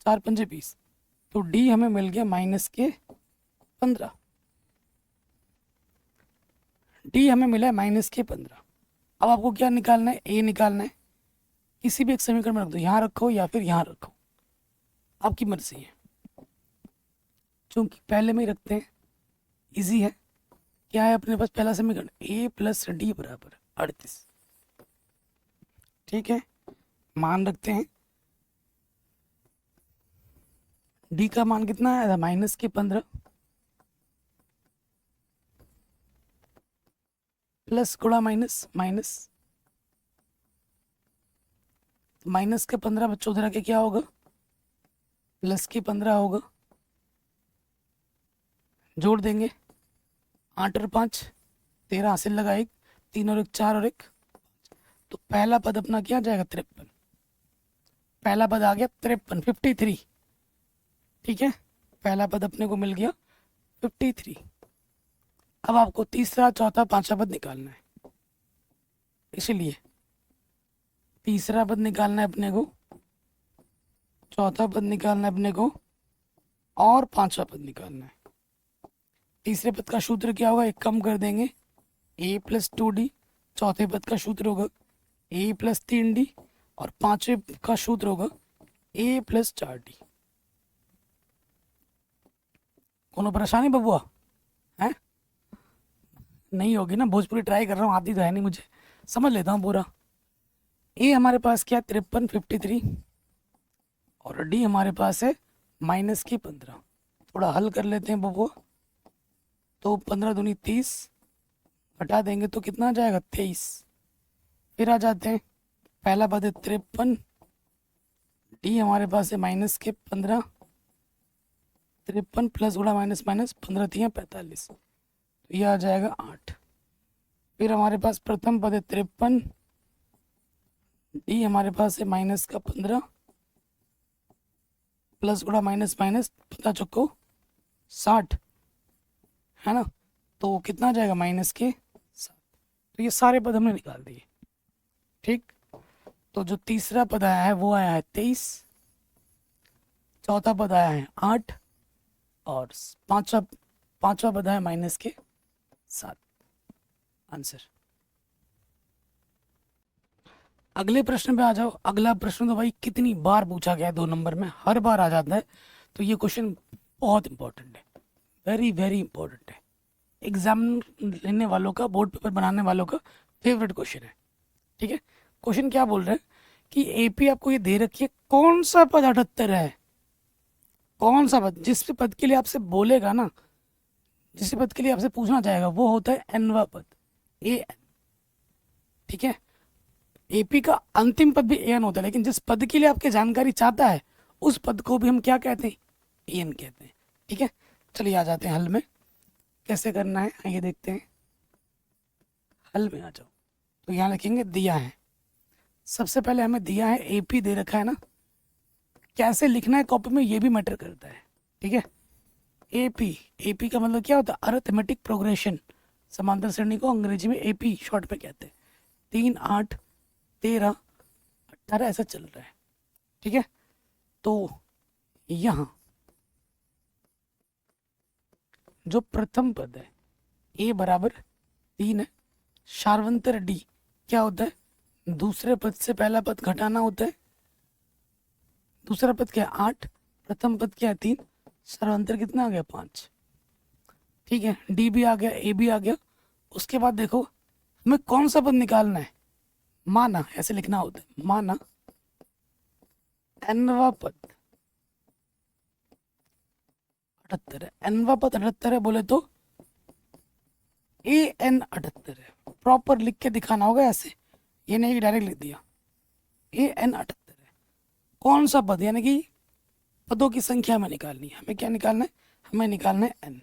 4 × 5 = 20। तो d हमें मिल गया -15, d हमें मिला है -15। अब आपको क्या निकालना है, a निकालना है। किसी भी एक समीकरण में रख दो, यहाँ रखो या फिर यहाँ रखो, आपकी मर्जी है। चूंकि पहले में ही रखते हैं, इजी है। क्या है अपने पास पहला समीकरण, a + d = 38, ठीक है। मान रखते हैं, d का मान कितना आया था, -15, प्लस गुणा माइनस, -15 बच्चों उधर आके क्या होगा, +15 होगा। जोड़ देंगे, 8 और 5 13, हासिल लगा 1, 3 और 1 4 और 1, तो पहला पद अपना क्या जाएगा, 53। पहला पद आ गया 53, 53, ठीक है। पहला पद अपने को मिल गया 53। अब आपको तीसरा, चौथा, पांचवा पद निकालना है, इसीलिए तीसरा पद निकालना है अपने को, चौथा पद निकालना है अपने को, और पांचवा पद निकालना है। तीसरे पद का सूत्र क्या होगा, एक कम कर देंगे, a + 2d। चौथे पद का सूत्र होगा a + 3d, और पांचवे का सूत्र होगा a + 4d। कोनो परेशानी बबुआ है? नहीं होगी ना, भोजपुरी ट्राई कर रहा हूँ, आती तो है नहीं मुझे, समझ लेता हूँ पूरा। ए हमारे पास क्या, 53, 53, और डी हमारे पास है -15। थोड़ा हल कर लेते हैं बबुआ। तो 15 दूनी 30, हटा देंगे तो कितना आ जाएगा, 23। फिर आ जाते हैं, पहला पद है 53, डी हमारे पास है -15, 53 प्लस गुणा माइनस माइनस, 15 3 45, तो ये आ जाएगा 8। फिर हमारे पास प्रथम पद है 53, डी हमारे पास है -15 प्लस गुणा माइनस माइनस, 15 चौको 60, है ना। तो कितना आ जाएगा, -7। तो ये सारे पद हमने निकाल दिए, ठीक। तो जो तीसरा पद आया है वो आया है 23, चौथा पद आया है 8, और पांचवा पद आया -7। आंसर। अगले प्रश्न पे आ जाओ। अगला प्रश्न तो भाई कितनी बार पूछा गया है, 2 नंबर में हर बार आ जाता है। तो ये क्वेश्चन बहुत इंपॉर्टेंट है, वेरी वेरी इंपॉर्टेंट है। एग्जाम लेने वालों का, बोर्ड पेपर बनाने वालों का फेवरेट क्वेश्चन है। ठीक है, क्वेश्चन क्या बोल रहे हैं कि एपी आपको ये दे रखी है, कौन सा पद 78 है, कौन सा पद, जिस पद के लिए आपसे बोलेगा ना, जिस पद के लिए आपसे पूछना चाहेगा वो होता है एनवा पद, ए एन। ठीक है, एपी का अंतिम पद भी ए एन होता है, लेकिन जिस पद के लिए आपकी जानकारी चाहता है उस पद को भी हम क्या कहते हैं, ए एन कहते हैं। ठीक है, चलिए आ जाते हैं हल में, कैसे करना है आइए देखते हैं। हल में आ जाओ, तो यहाँ लिखेंगे दिया है, सबसे पहले हमें दिया है एपी दे रखा है ना, कैसे लिखना है कॉपी में ये भी मैटर करता है। ठीक है, एपी, एपी का मतलब क्या होता है, अरिथमेटिक प्रोग्रेशन, समांतर श्रेणी को अंग्रेजी में एपी शॉर्ट में कहते हैं। 3, 8, 13, 18 ऐसा चल रहा है। ठीक है, तो यहाँ जो प्रथम पद है ए बराबर 3 है, शार्वंतर डी क्या होता है, दूसरे पद से पहला पद घटाना होता है। दूसरा पद क्या है 8, प्रथम पद क्या है 3, सर्वांतर कितना आ गया 5। ठीक है, डी भी आ गया, ए भी आ गया। उसके बाद देखो हमें कौन सा पद निकालना है, माना, ऐसे लिखना होता है, माना एनवा पद 78 है, एनवा पद 78 है बोले तो ए एन 78 है, प्रॉपर लिख के दिखाना होगा ऐसे, ये नहीं डायरेक्ट लिख दिया, ए एन 78 है। कौन सा पद, यानी कि पदों की संख्या हमें निकालनी है, हमें क्या निकालना है, हमें निकालना है एन,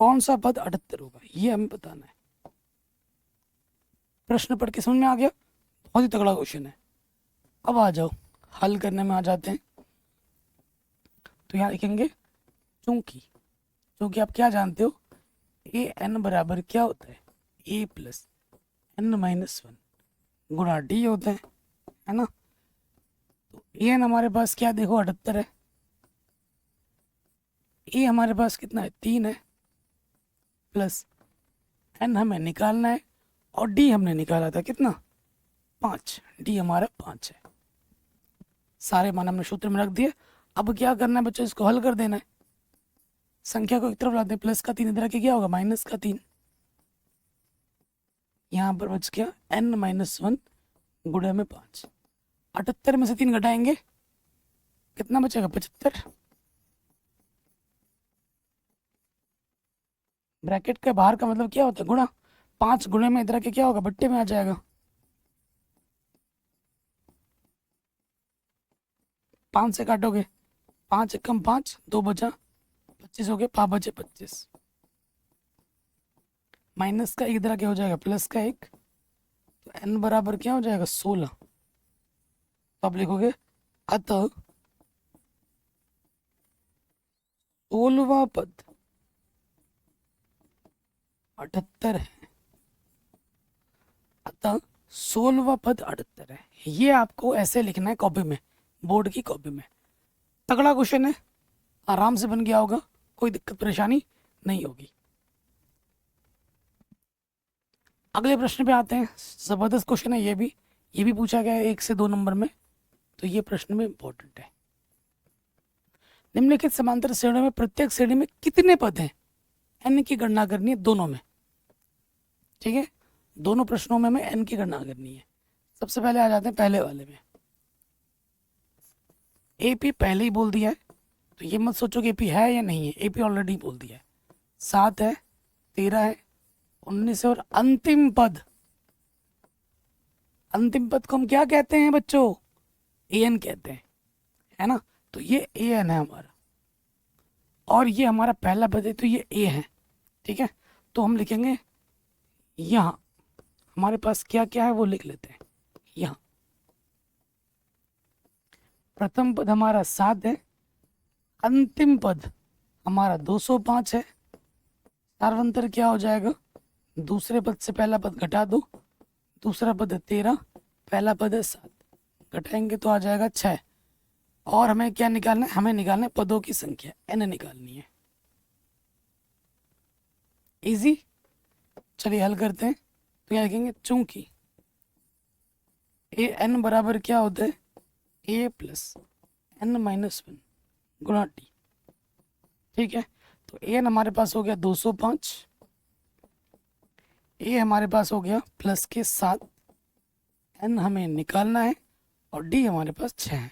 कौन सा पद 78 होगा ये हमें बताना है। प्रश्न पढ़ के समझ में आ गया, बहुत ही तगड़ा क्वेश्चन है। अब आ जाओ हल करने में आ जाते हैं, तो यहाँ लिखेंगे चूंकि, क्योंकि आप क्या जानते हो ए एन बराबर क्या होता है, ए प्लस एन माइनस 1 गुणा डी होता है ना। तो ए एन हमारे पास क्या देखो 78 है, ए हमारे पास कितना है 3 है, प्लस एन हमें निकालना है, और डी हमने निकाला था कितना 5, डी हमारा 5 है। सारे मान हमने सूत्र में रख दिए। अब क्या करना है बच्चों, इसको हल कर देना है, संख्या को एक तरफ लाते हैं, प्लस का 3 इधर के क्या होगा माइनस का 3, यहाँ पर बच गया n माइनस 1 गुणे में 5। 78 में से 3 घटाएंगे कितना बचेगा 75, ब्रैकेट के बाहर का मतलब क्या होता है गुणा, 5 गुणे में इधर के क्या होगा बट्टे में आ जाएगा, 5 से काटोगे 5 कम 5, 2 बचा 25 हो गए, 5 बचे 25, माइनस का इधर क्या हो जाएगा प्लस का 1, तो n बराबर क्या हो जाएगा 16। तो आप लिखोगे अतः 16वां पद 78 है, अतः 16वां पद 78 है। ये आपको ऐसे लिखना है कॉपी में, बोर्ड की कॉपी में। तगड़ा क्वेश्चन है, आराम से बन गया होगा, कोई दिक्कत परेशानी नहीं होगी। अगले प्रश्न पे आते हैं, जबरदस्त क्वेश्चन है ये भी पूछा गया है 1 से 2 नंबर में, तो ये प्रश्न में इंपॉर्टेंट है। निम्नलिखित समांतर श्रेणियों में प्रत्येक श्रेणी में कितने पद हैं, n की गणना करनी है दोनों में। ठीक है, दोनों प्रश्नों में हमें n की गणना करनी है। सबसे पहले आ जाते हैं पहले वाले में, एपी पहले ही बोल दिया है, तो ये मत सोचो कि एपी है या नहीं है, एपी ऑलरेडी बोल दिया है। 7 है, 13 है, 19 है, और अंतिम पद, अंतिम पद को हम क्या कहते हैं बच्चों, एन कहते हैं, है ना। तो ये एन है हमारा, और ये हमारा पहला पद है, तो ये ए है। ठीक है, तो हम लिखेंगे यहाँ हमारे पास क्या क्या है वो लिख लेते हैं। यहाँ प्रथम पद हमारा 7 है, अंतिम पद हमारा 205 है, सार्वंतर क्या हो जाएगा, दूसरे पद से पहला पद घटा दो, दूसरा पद है 13, पहला पद है 7, घटाएंगे तो आ जाएगा 6। और हमें क्या निकालना है, हमें निकालना है पदों की संख्या, n निकालनी है। इजी, चलिए हल करते हैं। तो क्या लिखेंगे, चूंकि ए एन बराबर क्या होता है, ए प्लस एन माइनस 1 गुणा टी। ठीक है, तो ए एन हमारे पास हो गया 205, ए हमारे पास हो गया प्लस के 7, एन हमें निकालना है और डी हमारे पास 6 है।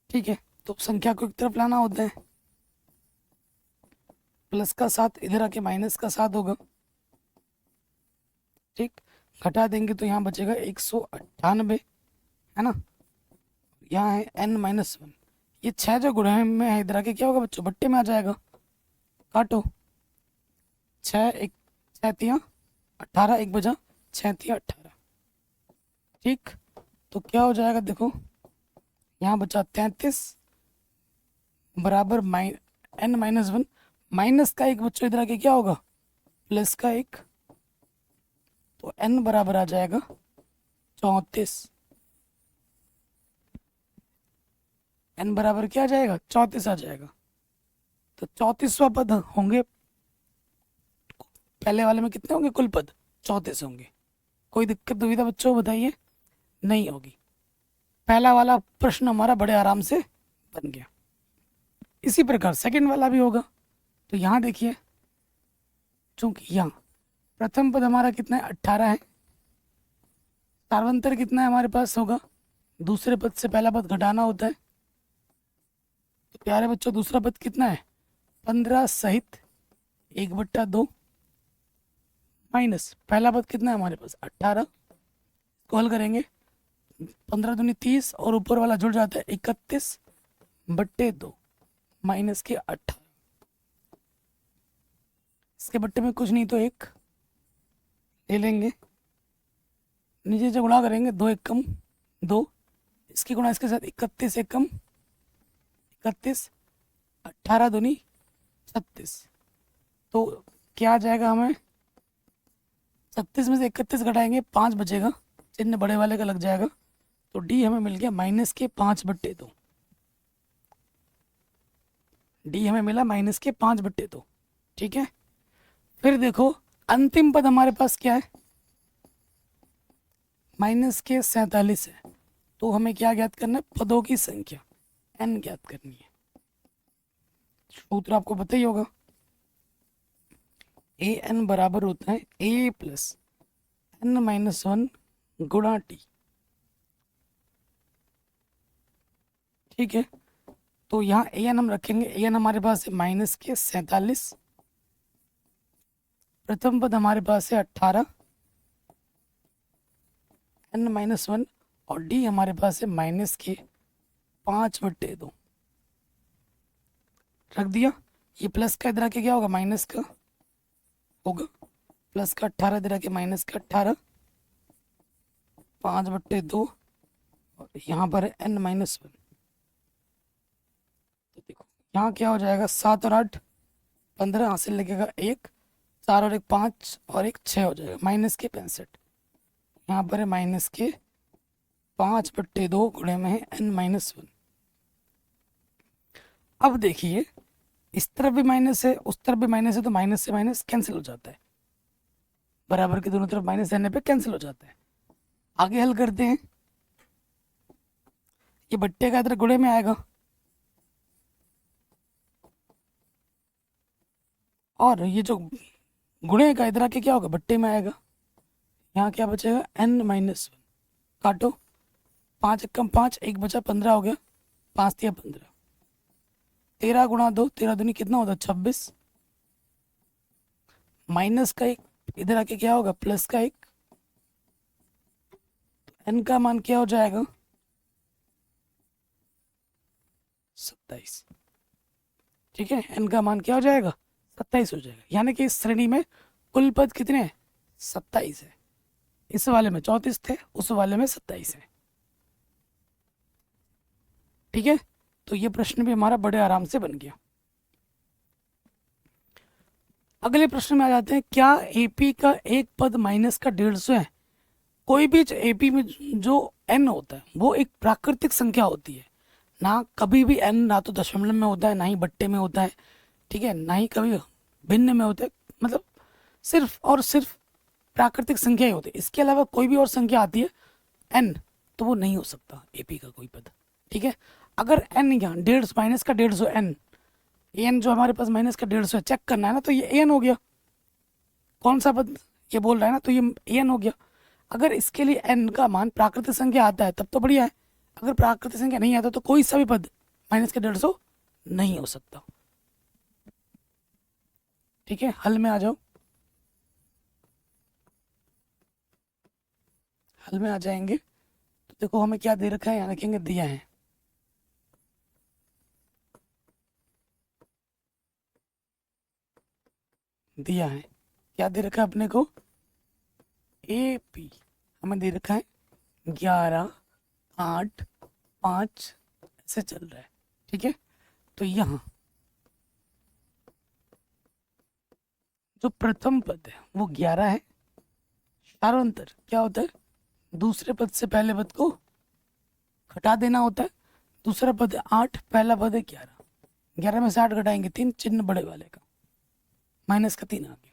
ठीक है, तो संख्या को एक तरफ लाना होता है, प्लस का 7 इधर आके माइनस का 7 होगा। ठीक, घटा देंगे तो यहाँ बचेगा 198, है ना। यहाँ है n-1, ये 6 जो गुणे में है इधर आके क्या होगा बच्चों, बट्टे में आ जाएगा। काटो, 6 तिया 18, 1 बजा 6 तिया 18। ठीक, तो क्या हो जाएगा देखो, यहाँ बचा 33 बराबर n-1, माइनस का 1 बच्चों इधर आके क्या होगा, प्लस का 1, तो n बराबर आ जाएगा 34। n बराबर क्या आ जाएगा, 34 आ जाएगा। तो 34वां पद होंगे, पहले वाले में कितने होंगे कुल पद, 34 होंगे। कोई दिक्कत दुविधा बच्चों बताइए, नहीं होगी। पहला वाला प्रश्न हमारा बड़े आराम से बन गया। इसी प्रकार सेकंड वाला भी होगा। तो यहाँ देखिए, चूंकि यहाँ प्रथम पद हमारा कितना है, 18 है, सार्वंतर कितना है हमारे पास होगा, दूसरे पद से पहला पद घटाना होता है। तो प्यारे बच्चों दूसरा पद कितना है, 15 सहित 1/2 माइनस पहला पद कितना है हमारे पास 18, को हल करेंगे 15 दूनी 30 और ऊपर वाला जुड़ जाता है 31/2 माइनस के 18। इसके बट्टे में कुछ नहीं तो 1 ले लेंगे, नीचे से गुणा करेंगे 2 1 कम 2, इसकी गुणा इसके साथ 31 1 कम 31, 18 दूनी 36। तो क्या आ जाएगा हमें, 36 में से 31 घटाएंगे 5 बचेगा, चिन्ह बड़े वाले का लग जाएगा। तो डी हमें मिल गया माइनस के 5/2। डी हमें मिला माइनस के 5/2। ठीक है, फिर देखो अंतिम पद हमारे पास क्या है, माइनस के 47 है। तो हमें क्या ज्ञात करना है, पदों की संख्या n ज्ञात करनी है। सूत्र आपको पता ही होगा, ए एन बराबर होता है a प्लस n-1 गुणा टी। ठीक है, तो यहाँ ए एन हम रखेंगे, ए एन हमारे पास है माइनस के 47, प्रथम पद हमारे पास है 18, n-1 और डी हमारे पास है माइनस के 5/2। रख दिया, ये प्लस का इधर आके क्या होगा, माइनस का होगा, प्लस का 18 इधर आके माइनस का 18, 5/2 और यहाँ पर है n-1। तो देखो यहाँ क्या हो जाएगा, 7 और 8 15 हासिल लगेगा 1, 4 और 1 5 और 1 6 हो जाएगा, माइनस के 65। यहाँ पर है माइनस के 5/2 गुणे में है n-1। अब देखिए इस तरफ भी माइनस है उस तरफ भी माइनस है, तो माइनस से माइनस कैंसिल हो जाता है, बराबर के दोनों तरफ माइनस रहने पे कैंसिल हो जाता है। आगे हल करते हैं, ये बट्टे का इधर गुणे में आएगा और ये जो गुणे का इधर आके क्या होगा, बट्टे में आएगा। यहाँ क्या बचेगा, n-1। काटो, 5 1 कम 5, 1 बचा 15 हो गया, 5 तिया 15, 13 गुणा 2 13 दूनी कितना होता है 26, माइनस का 1 इधर आके क्या होगा, प्लस का 1, n का मान क्या हो जाएगा 27। ठीक है, n का मान क्या हो जाएगा 27 हो जाएगा, यानी कि इस श्रेणी में कुल पद कितने हैं, 27 है। इस वाले में 34 थे, उस वाले में 27 है। ठीक है, तो ये प्रश्न भी हमारा बड़े आराम से बन गया। अगले प्रश्न में आ जाते हैं, क्या एपी का एक पद माइनस का 150 है। कोई भी एपी में जो n होता है वो एक प्राकृतिक संख्या होती है, ना कभी भी n ना तो दशमलव में होता है, ना ही बट्टे में होता है, ठीक है, ना ही कभी भिन्न में होता है, मतलब सिर्फ और सिर्फ प्राकृतिक संख्या ही होती है। इसके अलावा कोई भी और संख्या आती है n, तो वो नहीं हो सकता एपी का कोई पद। ठीक है, अगर n यहाँ 150 माइनस का 150 n, एन जो हमारे पास माइनस का 150 है, चेक करना है ना, तो ये एन हो गया। कौन सा पद ये बोल रहा है ना, तो ये एन हो गया। अगर इसके लिए एन का मान प्राकृतिक संख्या आता है तब तो बढ़िया है, अगर प्राकृतिक संख्या नहीं आता तो कोई सा भी पद माइनस का 150 नहीं हो सकता। ठीक है, हल में आ जाओ। हल में आ जाएंगे तो देखो हमें क्या दे रखा है, यहाँ लिखेंगे दिया है। दिया है, क्या दे रखा है अपने को, ए पी हमें दे रखा है 11, 8, 5 ऐसे चल रहा है। ठीक है, तो यहाँ जो प्रथम पद है वो 11 है। सारांतर क्या होता है, दूसरे पद से पहले पद को घटा देना होता है। दूसरा पद है 8, पहला पद है 11। 11 में से 8 घटाएंगे 3, चिन्ह बड़े वाले का, माइनस का 3 आ गया।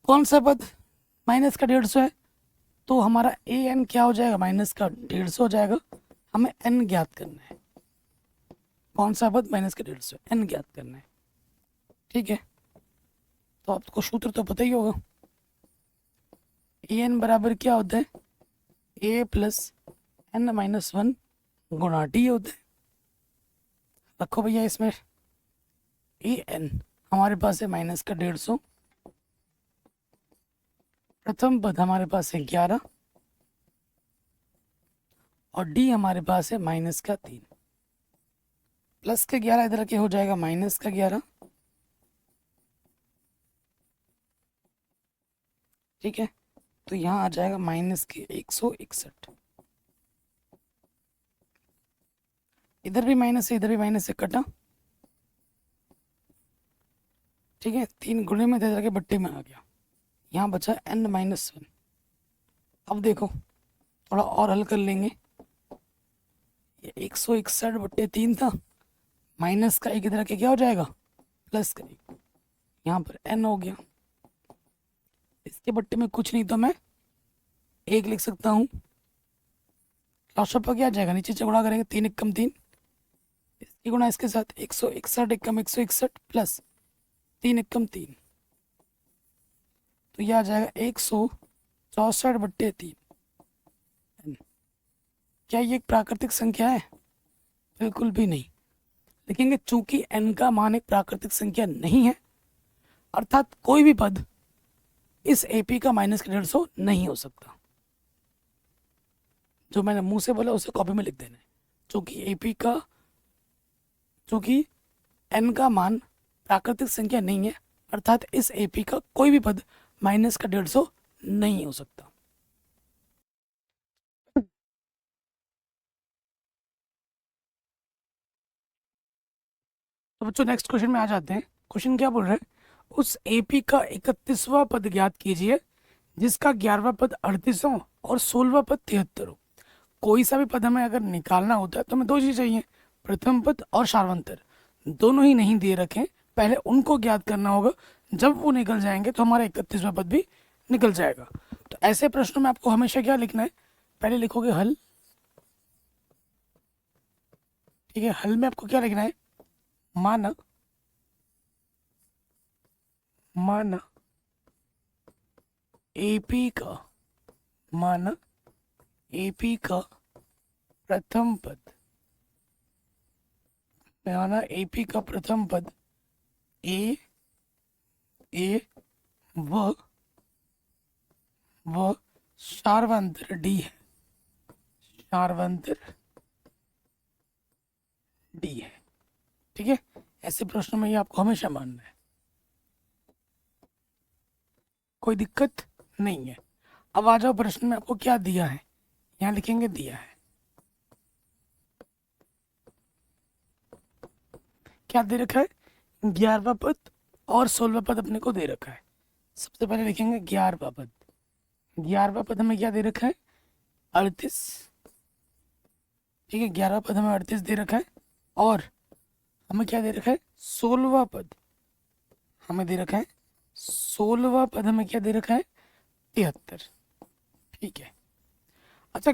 कौन सा पद माइनस का 150 है, तो हमारा ए एन क्या हो जाएगा, माइनस का 150 हो जाएगा। हमें एन ज्ञात करना है, कौन सा पद माइनस का 150 एन ज्ञात करना है। ठीक है, तो आपको सूत्र तो पता ही होगा, ए एन बराबर क्या होता है, ए प्लस एन माइनस 1 गुणा डी होता है। रखो भैया इसमें ए एन हमारे पास है माइनस का 150, प्रथम पद हमारे पास है 11 और डी हमारे पास है माइनस का 3। प्लस का 11 इधर के हो जाएगा माइनस का 11। ठीक है, तो यहाँ आ जाएगा माइनस के 161। इधर भी माइनस है, इधर भी माइनस से कटा। ठीक है, 3 गुणे में इधर के बट्टे में आ गया, यहाँ बचा n माइनस 1। अब देखो थोड़ा और हल कर लेंगे, ये 161/3 था, माइनस का 1 इधर के क्या हो जाएगा, प्लस का 1, यहाँ पर n हो गया। इसके बट्टे में कुछ नहीं तो मैं 1 लिख सकता हूँ। लॉस ऑफ क्या आ जाएगा, नीचे से गुणा करेंगे 3 एकम 3, इसकी गुणा इसके साथ 161 एकम 161 प्लस 3 एकम 3, तो यह आ जाएगा 164/3। क्या ये एक प्राकृतिक संख्या है, बिल्कुल भी नहीं। लिखेंगे चूंकि n का मान एक प्राकृतिक संख्या नहीं है, अर्थात कोई भी पद इस AP का माइनस का 150 नहीं हो सकता। जो मैंने मुंह से बोला उसे कॉपी में लिख देना है, चूंकि n का मान प्राकृतिक संख्या नहीं है, अर्थात इस AP का कोई भी पद माइनस का 150 नहीं हो सकता। तो बच्चों नेक्स्ट क्वेश्चन में आ जाते हैं। क्वेश्चन क्या बोल रहे हैं, उस AP का 31वां पद ज्ञात कीजिए जिसका 11वां पद 38 हो और 16वां पद 73 हो। कोई सा भी पद हमें अगर निकालना होता है तो हमें 2 चीज़ चाहिए, प्रथम पद और सार्वंतर। दोनों ही नहीं दे रखे, पहले उनको ज्ञात करना होगा, जब वो निकल जाएंगे तो हमारा 31वां पद भी निकल जाएगा। तो ऐसे प्रश्नों में आपको हमेशा क्या लिखना है, पहले लिखोगे हल। ठीक है, हल में आपको क्या लिखना है, माना AP का प्रथम पद, माना AP का प्रथम पद ए व सार्वंतर डी है, सार्वंतर डी है। ठीक है, ऐसे प्रश्नों में ये आपको हमेशा मानना है, कोई दिक्कत नहीं है। अब आ जाओ प्रश्न में आपको क्या दिया है, यहाँ लिखेंगे दिया है। क्या दे रखा है, 11वां पद और 16वां पद अपने को दे रखा है। सबसे पहले लिखेंगे 11वां पद। 11वां पद हमें क्या दे रखा है, 38। ठीक है, 11वां पद हमें 38 दे रखा है, और हमें क्या दे रखा है, 16वां पद हमें दे रखा है, 16वां पद हमें क्या दे रखा है, 73। ठीक है, अच्छा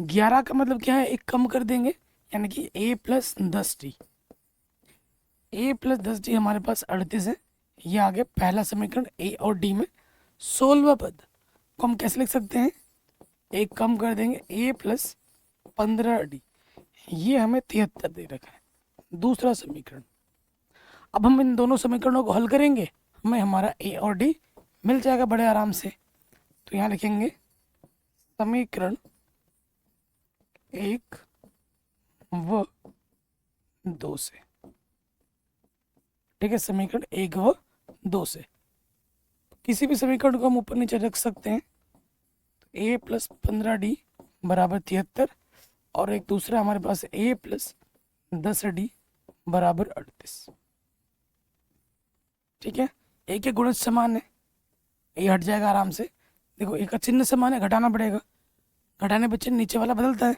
11 का मतलब क्या है, एक कम कर देंगे, यानी कि A + 10D। A + 10D हमारे पास 38 है, ये आ गया पहला समीकरण ए और डी में 16वां पद को हम कैसे लिख सकते हैं, एक कम कर देंगे ए प्लस 15d, ये हमें 73 दे रखा है दूसरा समीकरण। अब हम इन दोनों समीकरणों को हल करेंगे, हमें हमारा ए और डी मिल जाएगा बड़े आराम से। तो यहाँ लिखेंगे समीकरण 1 व 2 से, ठीक है, समीकरण 1 व 2 से किसी भी समीकरण को हम ऊपर नीचे रख सकते हैं। तो ए प्लस 15d बराबर 73 और एक दूसरा हमारे पास ए प्लस 10d बराबर 38, ठीक है। एक के गुणज समान है, ये हट जाएगा आराम से। देखो एक का चिन्ह समान है, घटाना पड़ेगा, घटाने पर चिन्ह नीचे वाला बदलता है,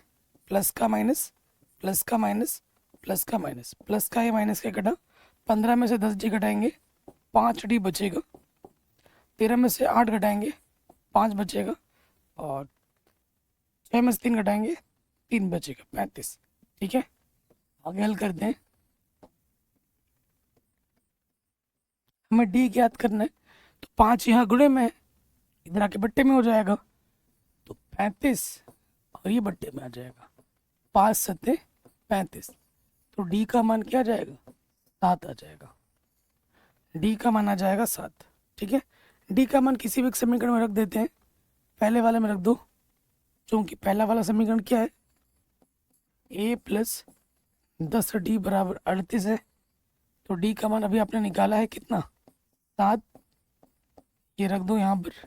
प्लस का माइनस, प्लस का माइनस, प्लस का माइनस, प्लस का ये माइनस का घटा, 15 में से 10d घटाएंगे 5d बचेगा, 13 में से 8 घटाएंगे 5 बचेगा, और 6 में से 3 घटाएंगे 3 बचेगा 35, ठीक है। आगे हल करते हैं, हमें डी ज्ञात करना है। तो 5 यहाँ गुणे में है, इधर आके बट्टे में हो जाएगा, तो 35 और ये बट्टे में आ जाएगा, 5 सत्ते 35, तो डी का मान क्या आ जाएगा, 7 आ जाएगा, डी का मान आ जाएगा 7, ठीक है। डी का मान किसी भी समीकरण में रख देते हैं, पहले वाले में रख दो, क्योंकि पहला वाला समीकरण क्या है, ए प्लस 10d बराबर 38 है, तो डी का मान अभी आपने निकाला है कितना, 7, ये रख दो यहाँ पर,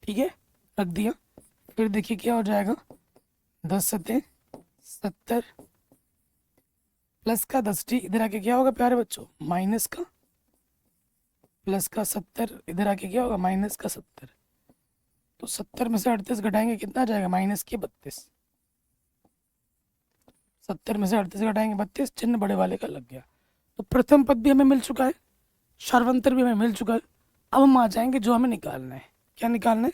ठीक है, रख दिया। फिर देखिए क्या हो जाएगा, 10 सत्ते 70 प्लस का 10d इधर आके क्या होगा प्यारे बच्चों, माइनस का, प्लस का 70 इधर आके क्या होगा, माइनस का 70, तो 70 में से 38 घटाएंगे कितना आ जाएगा, माइनस के 32, 70 में से 38 घटाएंगे 32, चिन्ह बड़े वाले का लग गया। तो प्रथम पद भी हमें मिल चुका है, शार्वंतर भी हमें मिल चुका है। अब हम आ जाएंगे जो हमें निकालना है, क्या निकालना है,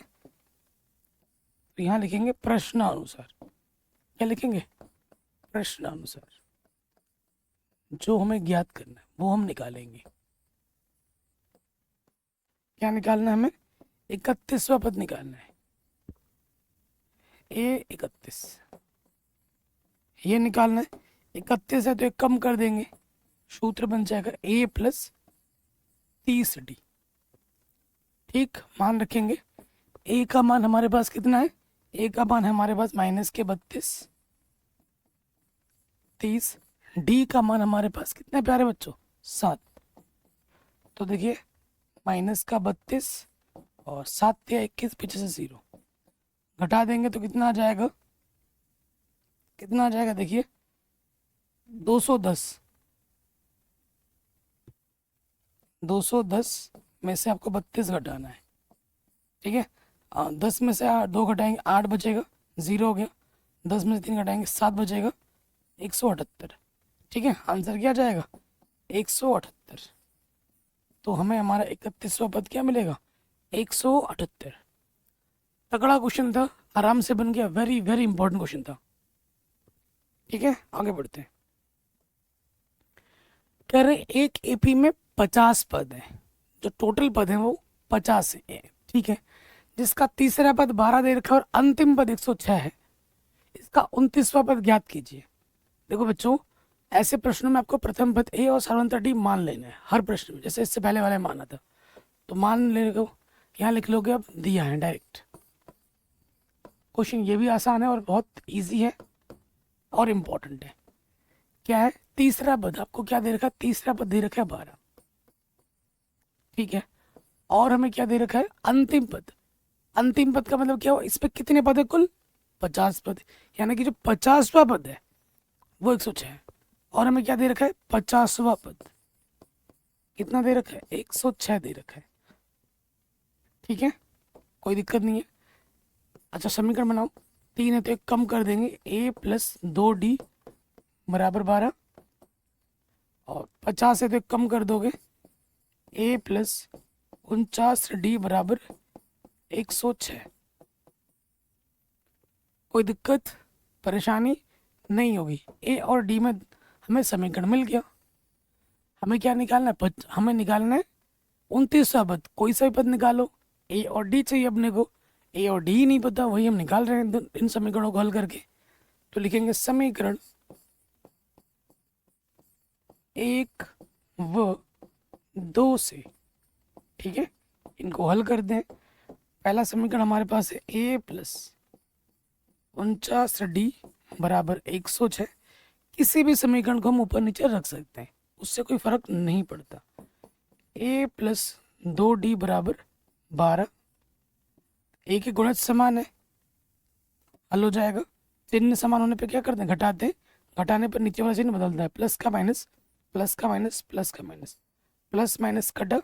तो यहाँ लिखेंगे प्रश्नानुसार, क्या लिखेंगे, प्रश्नानुसार, जो हमें ज्ञात करना है वो हम निकालेंगे। क्या निकालना है हमें, 31वां पद निकालना है, ए 31 ये निकालना है। 31 है तो एक कम कर देंगे, सूत्र बन जाएगा ए प्लस 30d, ठीक, मान रखेंगे। ए का मान हमारे पास कितना है, ए का मान है हमारे पास माइनस के 32, 30, डी का मान हमारे पास कितना है प्यारे बच्चों, 7, तो देखिए माइनस का 32 और 7 या 21 पीछे से 0 घटा देंगे तो कितना आ जाएगा, कितना आ जाएगा, देखिए 210, 210 में से आपको 32 घटाना है, ठीक है। 10 में से 2 घटाएंगे 8 बचेगा, 0 हो गया, 10 में से 3 घटाएंगे 7 बचेगा, 178, ठीक है, आंसर क्या जाएगा, 178। तो हमें हमारा 31वां पद क्या मिलेगा, 178। तगड़ा क्वेश्चन था, आराम से बन गया, वेरी वेरी इंपॉर्टेंट क्वेश्चन था, ठीक है। आगे बढ़ते हैं, कह रहे एक एपी में 50 पद है, जो टोटल पद है वो 50 है, ठीक है, जिसका तीसरा पद 12 दे रखा है और अंतिम पद 106 है, इसका 29वां पद ज्ञात कीजिए। देखो बच्चों, ऐसे प्रश्नों में आपको प्रथम पद ए और सर्वांतर डी मान लेना है हर प्रश्न में, जैसे इससे पहले वाले माना था, तो मान लेने को यहाँ लिख लोगे, अब दिया है डायरेक्ट। क्वेश्चन ये भी आसान है और बहुत इजी है और इम्पोर्टेंट है। क्या है, तीसरा पद आपको क्या दे रखा है, तीसरा पद दे रखा है 12, ठीक है, और हमें क्या दे रखा है, अंतिम पद। अंतिम पद का मतलब क्या हो, इस पे कितने पद है, कुल 50 पद, यानी कि जो 50वां पद है वो 106 है, और हमें क्या दे रखा है, 50वां पद कितना दे रखा है, 106 दे रखा है, ठीक है, कोई दिक्कत नहीं है। अच्छा समीकरण बनाओ, 3 है तो एक कम कर देंगे, a प्लस 2d बराबर 12, और 50 है तो एक कम कर दोगे, a प्लस 49d बराबर 106। कोई दिक्कत परेशानी नहीं होगी, ए और डी में हमें समीकरण मिल गया। हमें क्या निकालना है? हमें निकालना है 29वां पद। कोई सा भी पद निकालो, ए और डी चाहिए अपने को। ए और डी ही नहीं पता, वही हम निकाल रहे हैं इन समीकरणों को हल करके। तो लिखेंगे समीकरण 1 व 2 से, ठीक है, इनको हल कर दें। पहला समीकरण हमारे पास है ए प्लस 49D बराबर 106। किसी भी समीकरण को हम ऊपर नीचे रख सकते हैं, उससे कोई फर्क नहीं पड़ता। ए प्लस 2D बराबर 12। ए के गुणज समान है, हल हो जाएगा। चिन्ह समान होने पे क्या करते हैं? घटाते हैं। घटाने पर नीचे वाला चिन्ह बदलता है, प्लस का माइनस, प्लस का माइनस, प्लस का माइनस, प्लस माइनस कटा।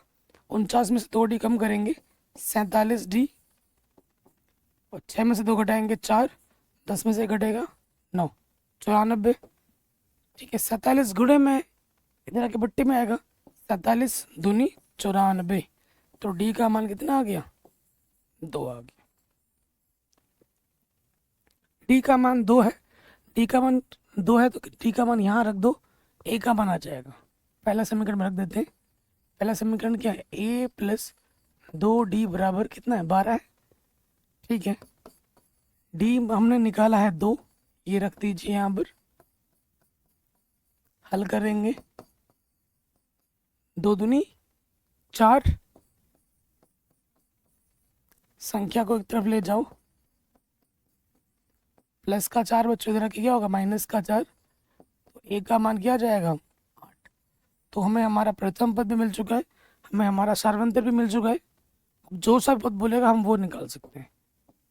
49 में से 2D कम करेंगे 47D, और 6 में से 2 घटाएंगे 4, 10 में से घटेगा 9, 94। ठीक है, 47 गुणे में इधर आके बट्टी में आएगा, 47 दूनी 94। तो डी का मान कितना आ गया? 2 आ गया। डी का मान 2 है, डी का मान 2 है तो डी का मान यहाँ रख दो, ए का मान आ जाएगा। पहला समीकरण में रख देते हैं। पहला समीकरण क्या है? ए प्लस 2D बराबर कितना है? 12 है। ठीक है, डी हमने निकाला है 2, ये रख दीजिए यहाँ पर। हल करेंगे, 2 दूनी 4, संख्या को एक तरफ ले जाओ, प्लस का 4 बच्चों इधर क्या होगा? माइनस का 4। तो ए का मान क्या आ जाएगा? 8। तो हमें हमारा प्रथम पद भी मिल चुका है, हमें हमारा सार्वंतर भी मिल चुका है। अब जो सा पद बोलेगा हम वो निकाल सकते हैं।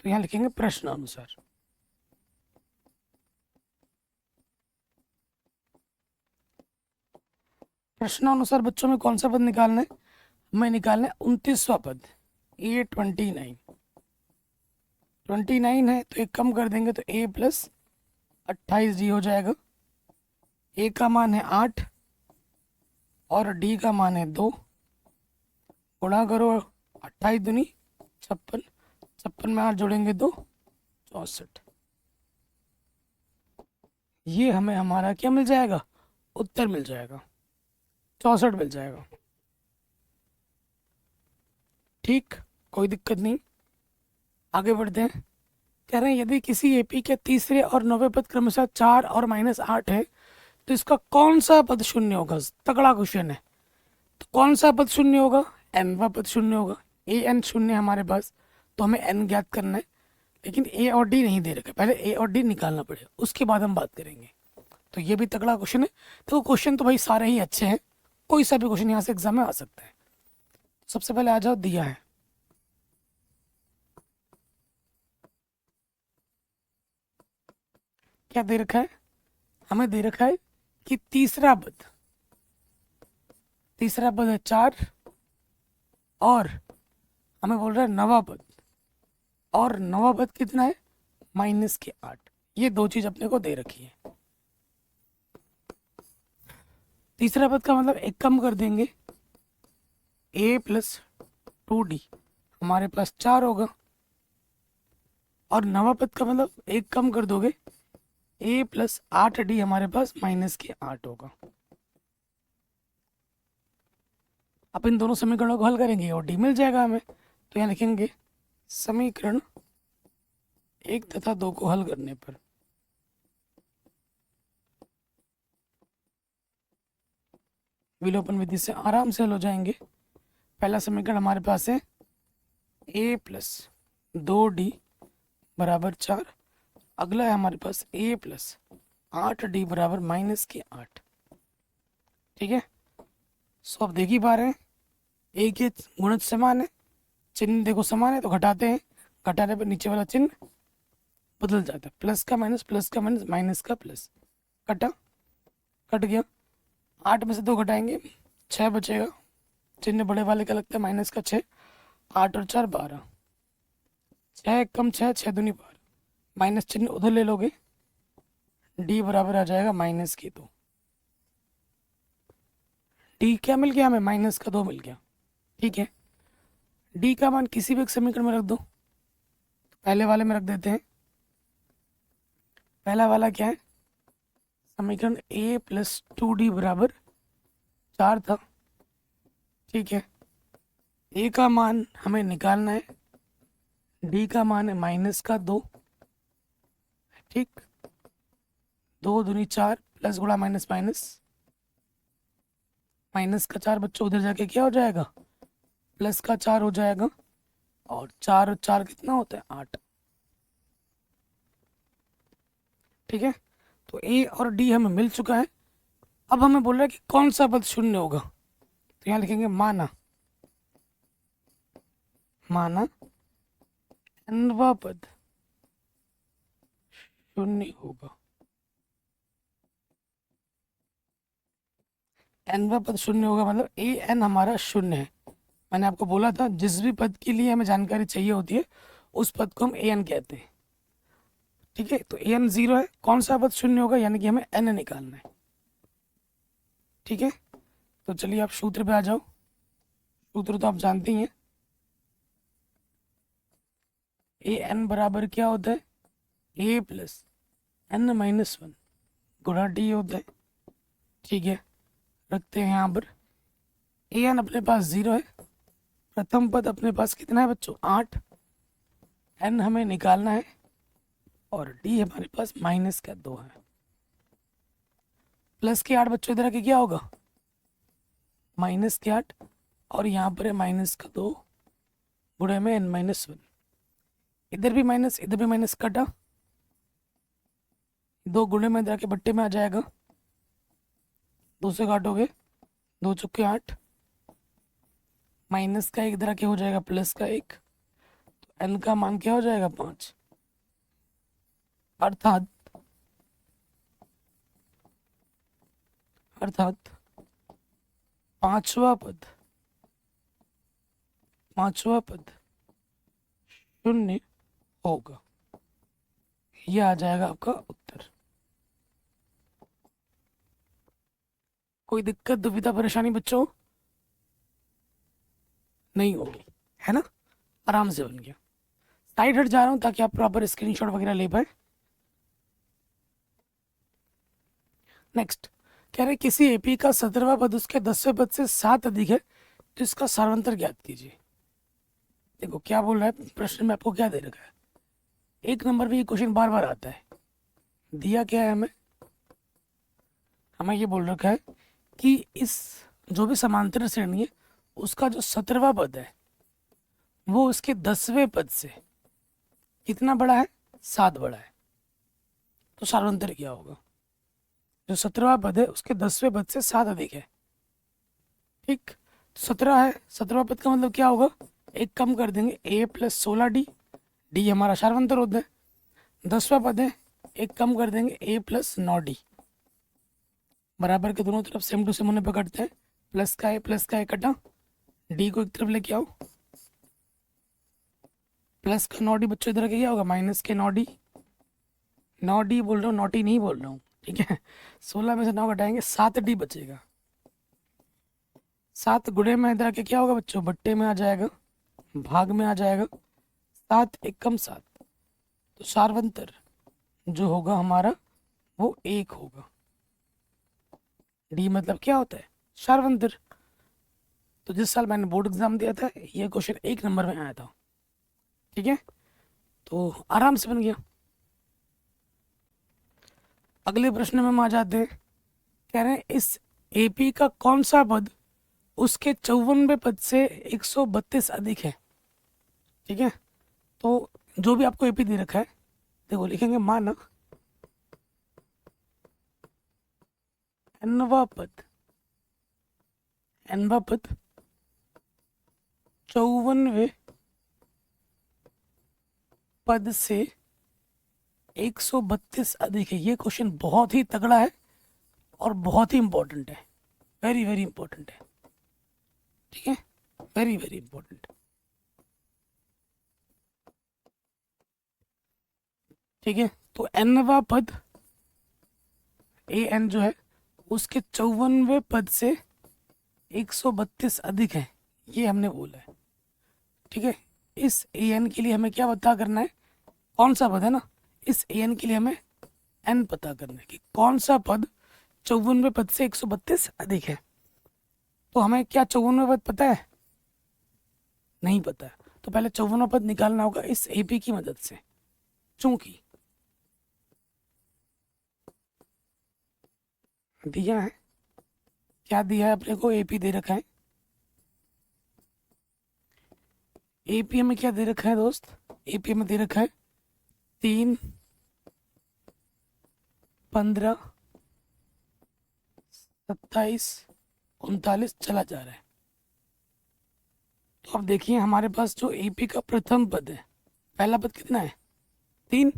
तो यहाँ लिखेंगे प्रश्न अनुसार। प्रश्नानुसार बच्चों में कौन सा पद निकालना है? हमें निकालना है 29वां पद, ए 29। 29 है तो एक कम कर देंगे तो ए प्लस 28D हो जाएगा। ए का मान है 8 और डी का मान है 2। गुणा करो, 28 दूनी 56, 56 में 8 जोड़ेंगे 2, 64। ये हमें हमारा क्या मिल जाएगा? उत्तर मिल जाएगा, 64 मिल जाएगा। ठीक, कोई दिक्कत नहीं, आगे बढ़ते हैं। कह रहे हैं यदि किसी एपी के तीसरे और नौवें पद क्रमशः 4 और -8 है तो इसका कौन सा पद शून्य होगा? तगड़ा क्वेश्चन है। तो कौन सा पद शून्य होगा? एनवा पद शून्य होगा। ए एन शून्य है हमारे पास, तो हमें एन ज्ञात करना है। लेकिन ए और डी नहीं दे रखा, पहले ए और डी निकालना पड़ेगा, उसके बाद हम बात करेंगे। तो ये भी तगड़ा क्वेश्चन है। तो क्वेश्चन तो भाई सारे ही अच्छे हैं, कोई सा भी क्वेश्चन यहाँ से एग्जाम में आ सकता है। सबसे पहले आ जाओ, दिया है क्या दे रखा है? हमें दे रखा है कि तीसरा पद है 4 और हमें बोल रहा है नवा पद, और नवा पद कितना है? -8। ये दो चीज अपने को दे रखी है। तीसरा पद का मतलब एक कम कर देंगे, a प्लस 2D हमारे पास 4 होगा, और नवा पद का मतलब एक कम कर दोगे, a प्लस 8D हमारे पास -8 होगा। अब इन दोनों समीकरणों को हल करेंगे और डी मिल जाएगा हमें। तो यहाँ लिखेंगे समीकरण 1 तथा 2 को हल करने पर विलोपन विधि से आराम से हल हो जाएंगे। पहला समीकरण हमारे पास है a प्लस 2D बराबर 4। अगला है हमारे पास a प्लस 8D बराबर -8। ठीक है, सो अब देख ही पा रहे हैं ए के गुणज समान है, चिन्ह देखो समान है तो घटाते हैं, घटाने पर नीचे वाला चिन्ह बदल जाता है, प्लस का माइनस, प्लस का माइनस, माइनस का प्लस, कटा, कट गया। 8 में से 2 घटाएंगे 6 बचेगा, चिन्ह बड़े वाले का लगता है माइनस का 6, 8 और 4 12, 6 कम 6, 6 दूनी 12, माइनस चिन्ह उधर ले लोगे, डी बराबर आ जाएगा -2। डी क्या मिल गया हमें? -2 मिल गया। ठीक है, डी का मान किसी भी एक समीकरण में रख दो। तो पहले वाले में रख देते हैं। पहला वाला क्या है? समीकरण a प्लस 2D बराबर 4 था, ठीक है। ए का मान हमें निकालना है, डी का मान है -2, ठीक। 2 दूनी 4, प्लस गुणा माइनस माइनस, माइनस का 4 बच्चों उधर जाके क्या हो जाएगा, प्लस का 4 हो जाएगा, और 4 और 4 कितना होता है, 8, ठीक है। तो ए और डी हमें मिल चुका है। अब हमें बोल रहा है कि कौन सा पद शून्य होगा, तो यहाँ लिखेंगे माना, माना nवा पद शून्य होगा। nवा पद शून्य होगा मतलब ए एन हमारा शून्य है। मैंने आपको बोला था जिस भी पद के लिए हमें जानकारी चाहिए होती है उस पद को हम ए एन कहते हैं, ठीक है। तो ए एन 0 है, कौन सा पद शून्य होगा, यानी कि हमें एन निकालना है, ठीक है। तो चलिए आप सूत्र पे आ जाओ, सूत्र तो आप जानते ही हैं। ए एन बराबर क्या होता है, ए प्लस n-1 गुणा डी होता है, ठीक है। रखते हैं यहाँ पर, ए एन अपने पास 0 है, प्रथम पद अपने पास कितना है बच्चों, 8, एन हमें निकालना है, और डी हमारे पास -2 है। प्लस के 8 बच्चों इधर आके क्या होगा, -8, और यहाँ पर है -2 गुणे में n-1, इधर भी माइनस इधर भी माइनस, कटा, 2 गुणे में इधर आके बट्टे में आ जाएगा, 2 से काटोगे, 2 चुके 8, माइनस का 1 इधर आके हो जाएगा प्लस का 1, तो एन का मान क्या हो जाएगा, 5। अर्थात अर्थात पांचवा पद शून्य होगा। ये आ जाएगा आपका उत्तर। कोई दिक्कत दुविधा परेशानी बच्चों नहीं होगी, है ना, आराम से बन गया। साइड हट जा रहा हूं ताकि आप प्रॉपर स्क्रीनशॉट वगैरह ले पाए। नेक्स्ट कह रहे किसी एपी का 17वां पद उसके 10वें पद से 7 अधिक है तो इसका सारांतर ज्ञात कीजिए। देखो क्या बोल रहा है प्रश्न में, आपको क्या दे रखा है, 1 नंबर पे ये क्वेश्चन बार बार आता है। दिया क्या है हमें, हमें ये बोल रखा है कि इस जो भी समांतर श्रेणी है उसका जो 17वां पद है वो उसके 10वें पद से कितना बड़ा है, 7 बड़ा है, तो सारांतर क्या होगा। जो 17वां पद है उसके 10वें पद से 7 अधिक है, ठीक। 17 है, 17वां पद का मतलब क्या होगा, एक कम कर देंगे, a प्लस 16d, डी हमारा सारांतर होता है। 10वां पद है, एक कम कर देंगे, a प्लस 9d, बराबर के दोनों तरफ सेम टू सेम होने पर कटते हैं, प्लस का a कटा, डी को एक तरफ लेके आओ, प्लस का 9d बच्चों इधर क्या होगा, माइनस के 9d, 9d बोल रहा हूँ, नोटी नहीं बोल रहा हूँ, ठीक है। 16 में से 9 घटाएंगे, 7d बचेगा, 7 गुणे में इधर आके क्या होगा बच्चों, बट्टे में आ जाएगा, भाग में आ जाएगा, 7 एकम 7, तो सार्वंतर जो होगा हमारा वो 1 होगा। डी मतलब क्या होता है, सार्वंतर। तो जिस साल मैंने बोर्ड एग्जाम दिया था ये क्वेश्चन 1 नंबर में आया था, ठीक है, तो आराम से बन गया। अगले प्रश्न में हम आ जाते हैं, कह रहे हैं इस एपी का कौन सा पद उसके 54वें पद से 132 अधिक है, ठीक है। तो जो भी आपको एपी दे रखा है, देखो लिखेंगे माना nवा पद 54वें पद से 132 अधिक है। ये क्वेश्चन बहुत ही तगड़ा है और बहुत ही इंपॉर्टेंट है, वेरी वेरी इंपॉर्टेंट है, ठीक है, वेरी वेरी इंपॉर्टेंट, ठीक है। तो nवा पद ए एन जो है उसके 54वें पद से 132 अधिक है, ये हमने बोला है, ठीक है। इस ए एन के लिए हमें क्या पता करना है, कौन सा पद है ना, इस ए एन के लिए हमें एन पता करना है कि कौन सा पद 54वें पद से 132 अधिक है। तो हमें क्या 54वां पद पता है? नहीं पता है। तो पहले 54वां पद निकालना होगा इस एपी की मदद से। चूंकि दिया है, क्या दिया है अपने को? एपी दे रखा है। एपी में क्या दे रखा है दोस्त? एपी में दे रखा है 3, 15, 27, 39 चला जा रहा है। तो अब देखिए हमारे पास जो एपी का प्रथम पद है, पहला पद कितना है? 3।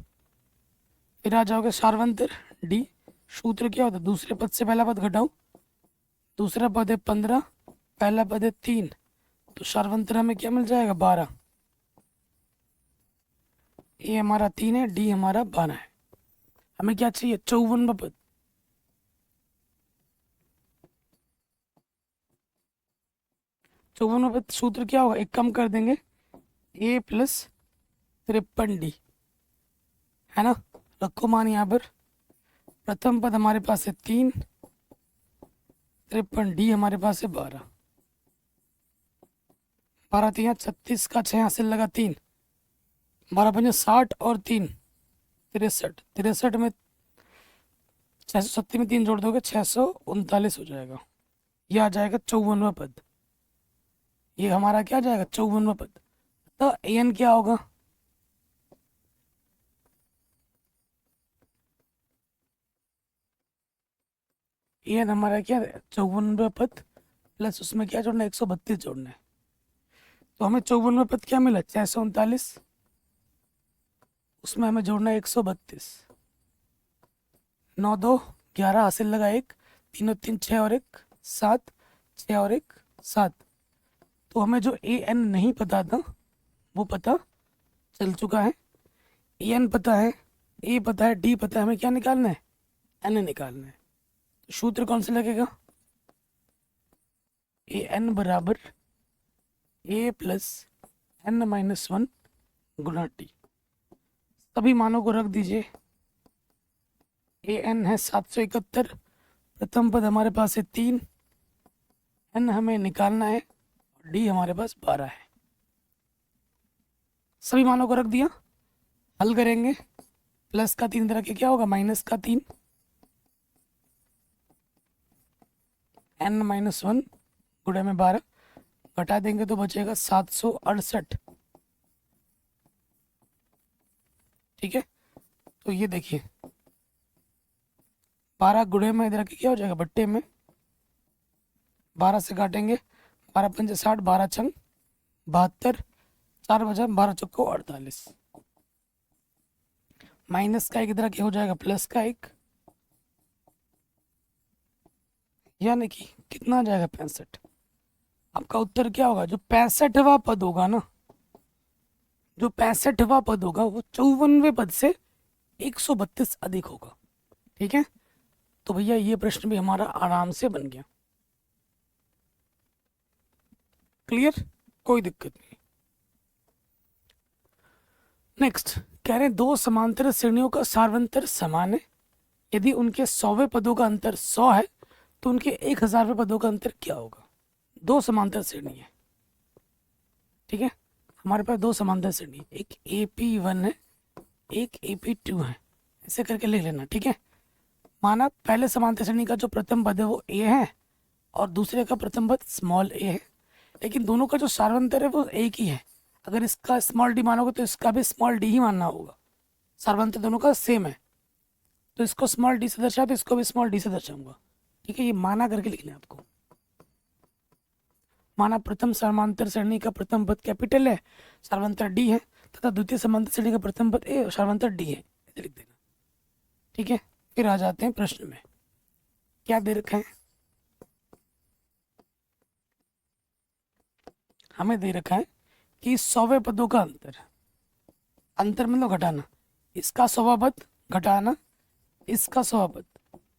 फिर आ जाओगे सार्वंतर डी। सूत्र क्या होता है? दूसरे पद से पहला पद घटाओ। दूसरा पद है 15, पहला पद है 3, तो सार्वंतर हमें क्या मिल जाएगा? 12। ए हमारा 3 है, डी हमारा 12 है। हमें क्या चाहिए? 54वां पद। चौवनवां पद सूत्र क्या होगा? एक कम कर देंगे, ए प्लस 53 डी, है ना। रखो मान यहाँ पर। प्रथम पद हमारे पास है 3, 53 डी हमारे पास है 12। 12 3 36 का 6 हासिल लगा 3, 12 5 60 और 3 63। 63 में 670 में 3 जोड़ दोगे 639 हो जाएगा। ये आ जाएगा 54वां पद। ये हमारा क्या आ जाएगा? 54वां पद। तो एन क्या होगा? एन हमारा क्या? 54वां पद प्लस उसमें क्या जोड़ना है? 132 जोड़ना है। तो हमें 54वां पद क्या मिला? 639। उसमें हमें जोड़ना है 132। 9 2 11 हासिल लगा 1, 3 3 6 और 1 7, 6 और 1 7। तो हमें जो ए एन नहीं पता था वो पता चल चुका है। ए एन पता है, ए पता है, डी पता है। हमें क्या निकालना है? एन निकालना है। तो सूत्र कौन सा लगेगा? ए एन बराबर ए प्लस एन माइनस 1 गुना टी। सभी मानों को रख दीजिए। ए एन है 771, प्रथम पद हमारे पास है 3, एन हमें निकालना है, डी हमारे पास 12 है। सभी मानों को रख दिया, हल करेंगे। प्लस का 3 तरह के क्या होगा? माइनस का 3, एन माइनस 1 गुणे में 12, घटा देंगे तो बचेगा 768। ठीक है, तो ये देखिए 12 गुणे में इधर के क्या हो जाएगा? बट्टे में 12 से काटेंगे, 12 पंजे 60, 12 छंग 72, 4 बजा 12 चौको 48। माइनस का एक इधर क्या हो जाएगा? प्लस का एक, यानी कि कितना आ जाएगा? 65। आपका उत्तर क्या होगा? जो 65वां पद होगा ना, जो 65वां पद होगा वो 54वें पद से 132 अधिक होगा। ठीक है, तो भैया ये प्रश्न भी हमारा आराम से बन गया। क्लियर? कोई दिक्कत नहीं। नेक्स्ट कह रहे हैं दो समांतर श्रेणियों का सार्वंतर समान है। यदि उनके 100वें पदों का अंतर 100 है तो उनके 1000वें पदों का अंतर क्या होगा? दो समांतर श्रेणी है। ठीक है, हमारे पास दो समांतर श्रेणी, एक AP1 है, एक AP2 है। ऐसे करके लिख लेना। ठीक है, माना पहले समांतर श्रेणी का जो प्रथम पद है वो A है और दूसरे का प्रथम पद स्मॉल a है, लेकिन दोनों का जो सार्वंतर है वो एक ही है। अगर इसका स्मॉल डी मानोगे तो इसका भी स्मॉल डी ही मानना होगा। सार्वंतर दोनों का सेम है, तो इसको स्मॉल डी से दर्शाया तो इसको भी स्मॉल डी से दर्शाऊंगा। ठीक है, ये माना करके लिखना है आपको। माना प्रथम समांतर श्रेणी का प्रथम पद कैपिटल है, सार्वंतर डी है, तथा द्वितीय समांतर श्रेणी का प्रथम पद ए और सार्वंतर डी है। इसे लिख देना। ठीक है, फिर आ जाते हैं प्रश्न में। क्या दे रखा है? हमें दे रखा है कि 100वें पदों का अंतर, अंतर मतलब घटाना, इसका 100वां पद घटाना इसका 100वां पद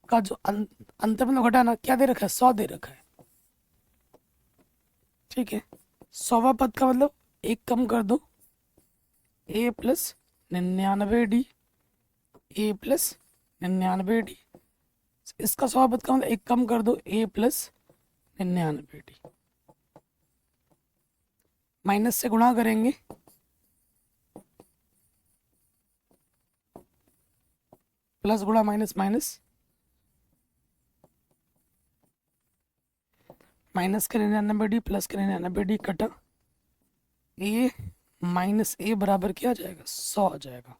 का जो अंतर मतलब घटाना, क्या दे रखा है? 100 दे रखा है। ठीक है, 100वां पद का मतलब एक कम कर दो, a plus 99 D, a plus 99 D. इसका 100वां पद का मतलब एक कम कर दो, a प्लस 99D। माइनस से गुणा करेंगे, प्लस गुणा माइनस माइनस, माइनस का 99D प्लस का 99D कटा, ए माइनस ए बराबर क्या आ जाएगा, 100 आ जाएगा।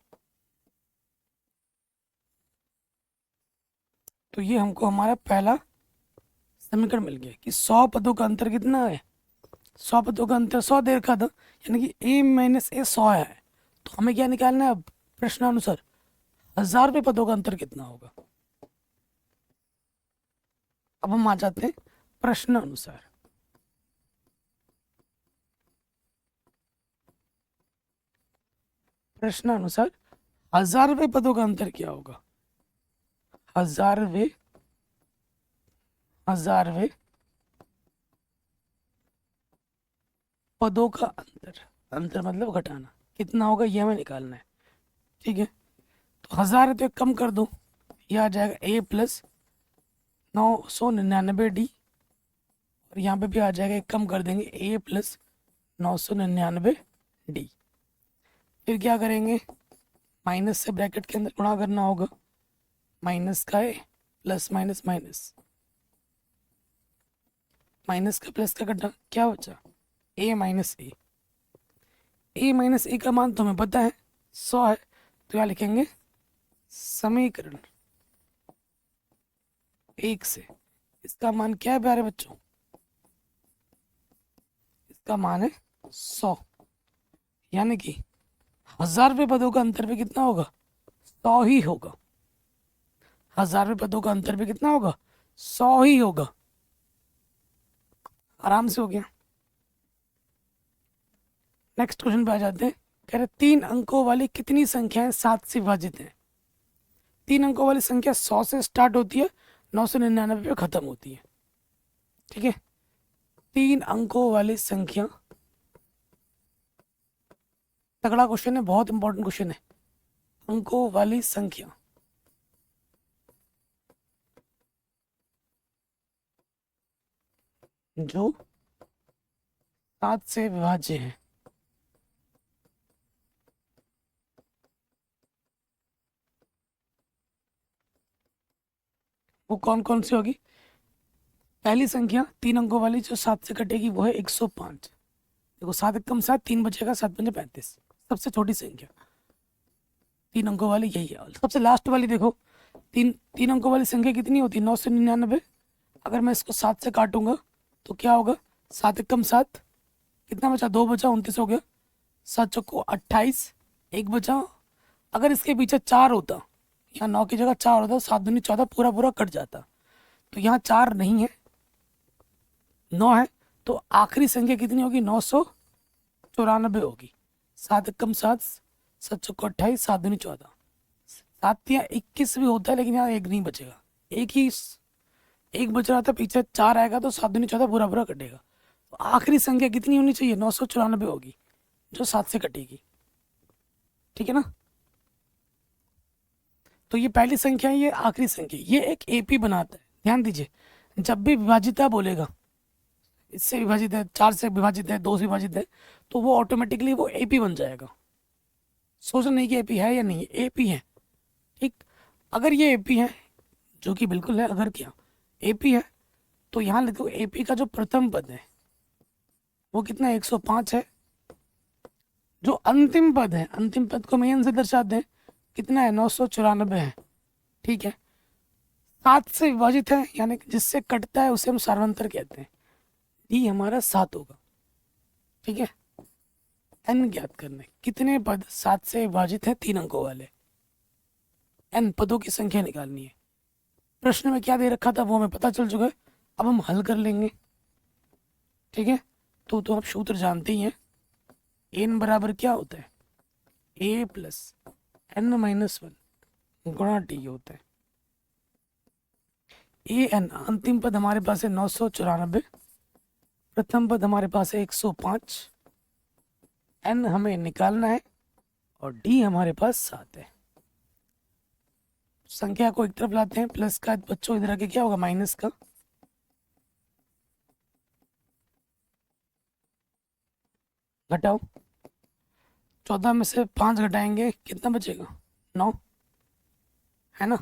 तो ये हमको हमारा पहला समीकरण मिल गया कि 100 पदों का अंतर कितना है, 100 पदों का अंतर 100 दे रखा था, यानी कि ए माइनस ए 100 है। तो हमें क्या निकालना है अब प्रश्नानुसार, 1000वें पदों का अंतर कितना होगा। अब हम आ जाते हैं प्रश्न अनुसार। प्रश्न अनुसार 1000वें पदों का अंतर क्या होगा, 1000वें पदों का अंतर, अंतर मतलब घटाना, कितना होगा ये हमें निकालना है। ठीक है, तो 1000 है तो एक कम कर दो, ये आ जाएगा ए प्लस 999D, और यहाँ पे भी आ जाएगा, एक कम कर देंगे, ए प्लस 999D। फिर क्या करेंगे, माइनस से ब्रैकेट के अंदर गुणा करना होगा, माइनस का है प्लस माइनस माइनस, माइनस का प्लस का कटा, क्या बचा, ए माइनस ए। ए माइनस ए का मान तो हमें पता है 100 है, तो यहाँ लिखेंगे समीकरण 1 से इसका मान क्या है प्यारे बच्चों, इसका मान है 100, यानी कि 1000वें पदों का अंतर भी कितना होगा, 100 ही होगा। 1000वें पदों का अंतर भी कितना होगा, 100 ही होगा। आराम से हो गया। नेक्स्ट क्वेश्चन पे आ जाते हैं। कह रहे 3 अंकों वाली कितनी संख्याएं 7 से विभाजित हैं। 3 अंकों वाली संख्या 100 से स्टार्ट होती है, 999 पे खत्म होती है। ठीक है, 3 अंकों वाली संख्या, तगड़ा क्वेश्चन है, बहुत इंपॉर्टेंट क्वेश्चन है। अंकों वाली संख्या जो 7 से विभाज्य है, वो कौन कौन सी होगी। पहली संख्या 3 अंकों वाली जो 7 से कटेगी वो है 105। देखो 7 एकम 7, 3 बचेगा, 7 पंजे 35, सबसे छोटी संख्या 3 अंकों वाली यही है। सबसे लास्ट वाली देखो, तीन अंकों वाली संख्या कितनी होती है, 999। अगर मैं इसको 7 से काटूंगा तो क्या होगा, 7 एकम 7, कितना बचा, 2 बचा, 29 हो गया, 7 चौको 28, 1 बचा। अगर इसके पीछे 4 होता, यहाँ 9 की जगह 4 होता, 7 दूनी 14, पूरा पूरा कट जाता। तो यहाँ 4 नहीं है, 9 है, तो आखिरी संख्या कितनी होगी, 994 होगी। 7 एकम 7, 7 चौको 28, 7 दूनी 14, 7 या 21 भी होता है, लेकिन यहाँ 1 नहीं बचेगा, एक बच रहा था, पीछे 4 आएगा तो 7 दूनी 14 पूरा पूरा कटेगा। तो आखिरी संख्या कितनी होनी चाहिए, 994 होगी, जो 7 से कटेगी। ठीक है ना, तो ये पहली संख्या है, ये आखिरी संख्या, ये एक एपी बनाता है। ध्यान दीजिए, जब भी विभाजिता बोलेगा, इससे विभाजित है, 4 से विभाजित है, 2 से विभाजित है, तो वो ऑटोमेटिकली वो एपी बन जाएगा। सोचना नहीं कि एपी है या नहीं है, एपी है। ठीक, अगर ये एपी है, जो कि बिल्कुल है, अगर क्या एपी है, तो यहाँ लिखो एपी का जो प्रथम पद है वो कितना, 105 है। जो अंतिम पद है, अंतिम पद को हम एन से दर्शाते हैं, कितना है, 994 है। ठीक है, 7 से विभाजित है, यानी जिससे कटता है उसे हम सार्वंतर कहते हैं, डी हमारा 7 होगा। ठीक है, एन ज्ञात करने, कितने पद 7 से विभाजित है 3 अंकों वाले, एन पदों की संख्या निकालनी है। प्रश्न में क्या दे रखा था वो हमें पता चल चुका है, अब हम हल कर लेंगे। ठीक है, तो आप सूत्र जानते ही हैं, एन बराबर क्या होता है, ए प्लस एन माइनस 1 गुणा टी होता है। ए एन अंतिम पद हमारे पास है 994, प्रथम पद हमारे पास है 105, एन हमें निकालना है, और डी हमारे पास 7 है। संख्या को एक तरफ लाते हैं, प्लस का बच्चों इधर आके क्या होगा, माइनस का, घटाओ, 14 में से 5 घटाएंगे कितना बचेगा, 9, है ना।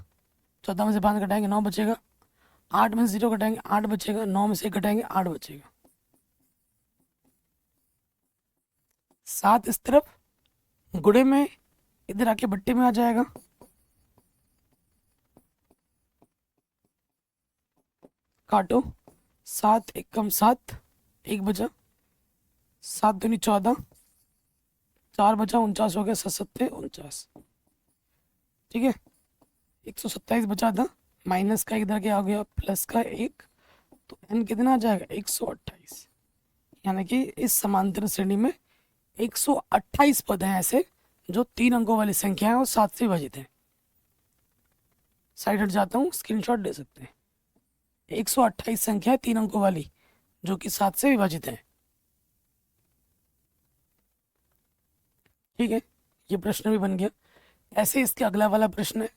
14 में से 5 घटाएंगे 9 बचेगा, 8 में से 0 घटाएंगे 8 बचेगा, 9 में से 1 घटाएंगे 8 बचेगा। 7 इस तरफ गुणे में इधर आके बट्टे में आ जाएगा, काटो, 7 एकम 7, 1 बचा, 7 दूनी 14, 4 बचा, 49 हो गया, 7 सत्ते 49, ठीक है। 127 बचा था, माइनस का इधर क्या हो गया, प्लस का 1, तो n कितना आ जाएगा 128। यानी कि इस समांतर श्रेणी में 128 पद हैं ऐसे जो 3 अंकों वाली संख्या है और 7 से विभाजित है। साइड हट जाता हूँ, स्क्रीनशॉट ले सकते हैं। 128 संख्या है 3 अंकों वाली जो कि 7 से विभाजित है, ठीक है। ये प्रश्न भी बन गया। ऐसे इसके अगला वाला प्रश्न है,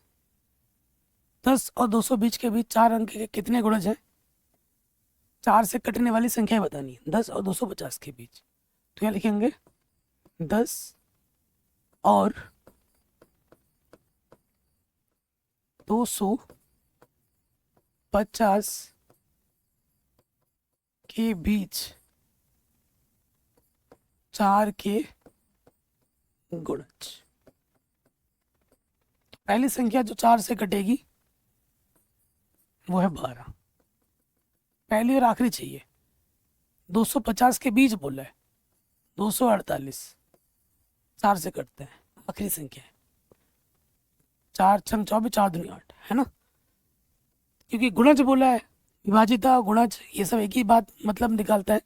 10 और 200 बीच के बीच 4 अंक के कितने गुणज हैं। 4 से कटने वाली संख्या बतानी है, 10 और 250 के बीच। तो यहाँ लिखेंगे 10 और 250 के बीच 4 के गुणज। पहली संख्या जो 4 से कटेगी वो है 12, पहली और आखिरी चाहिए। 250 के बीच बोला है, 248 4 से कटते हैं, आखिरी संख्या है। 4 छंग 24, 4 दूनी 8, है ना। क्योंकि गुणज बोला है, विभाजिता गुणज ये सब एक ही बात मतलब निकालता है,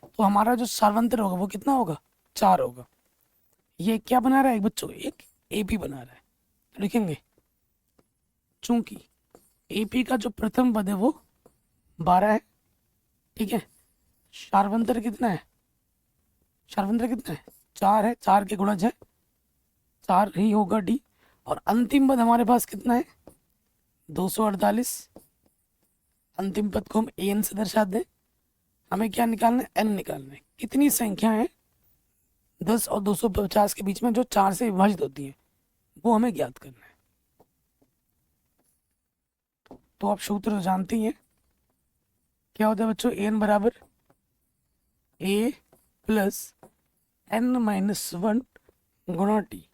तो हमारा जो सार्वंतर होगा वो कितना होगा, 4 होगा। ये क्या बना रहा है एक बच्चों, एक एपी बना रहा है। तो लिखेंगे चूंकि एपी का जो प्रथम पद है वो 12 है, ठीक है। सार्वंतर कितना है, सार्वंतर कितना है, 4 है, 4 के गुणज है, 4 ही होगा डी। और अंतिम पद हमारे पास कितना है, 248। अंतिम पद को हम एन से दर्शा दें। हमें क्या निकालना है, एन निकालना है। कितनी संख्या है 10 और 250 के बीच में जो 4 से विभाजित होती है, वो हमें ज्ञात करना है। तो आप सूत्र जानते ही हैं, क्या होता है बच्चों, एन बराबर ए प्लस एन माइनस 1 गुणा टी।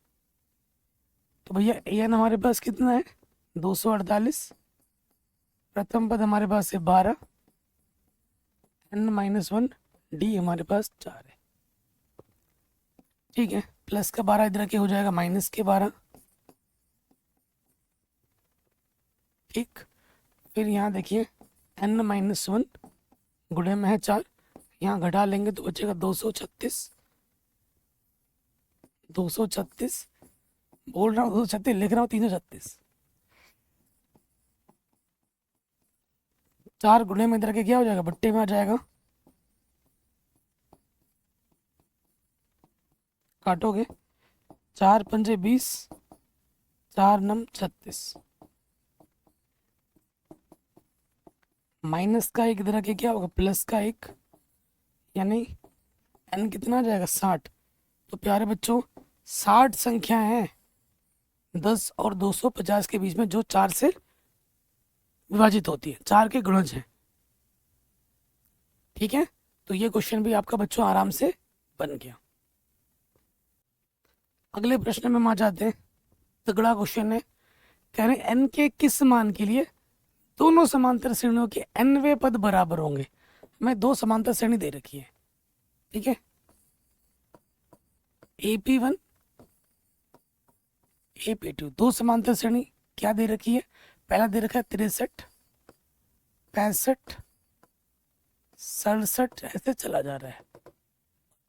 तो भैया एन हमारे पास कितना है, 248, प्रथम पद हमारे पास है 12, एन माइनस 1 डी हमारे पास 4 है, ठीक है। प्लस का 12 इधर के हो जाएगा माइनस के 12, ठीक। फिर यहाँ देखिए एन माइनस 1 गुणे में है 4, यहाँ घटा लेंगे तो बचेगा 236, 236 बोल रहा हूँ 236, लिख रहा हूँ 336। 4 गुणे में इधर के क्या हो जाएगा, बट्टे में आ जाएगा, काटोगे 4 पंजे 20, 4 नम 36, माइनस का 1 इधर के क्या होगा, प्लस का 1, यानी एन कितना आ जाएगा 60। तो प्यारे बच्चों 60 संख्या है 10 और 250 के बीच में जो 4 से विभाजित होती है, 4 के गुणज हैं, ठीक है। तो ये क्वेश्चन भी आपका बच्चों आराम से बन गया। अगले प्रश्न में हम आ जाते हैं, तगड़ा क्वेश्चन है। कह रहे एन के किस मान के लिए दोनों समांतर श्रेणियों के nवें पद बराबर होंगे। हमें 2 समांतर श्रेणी दे रखी है, ठीक है। AP1 AP2 2 समांतर श्रेणी क्या दे रखी है, पहला दे रखा है 63, 65, 67, ऐसे चला जा रहा है।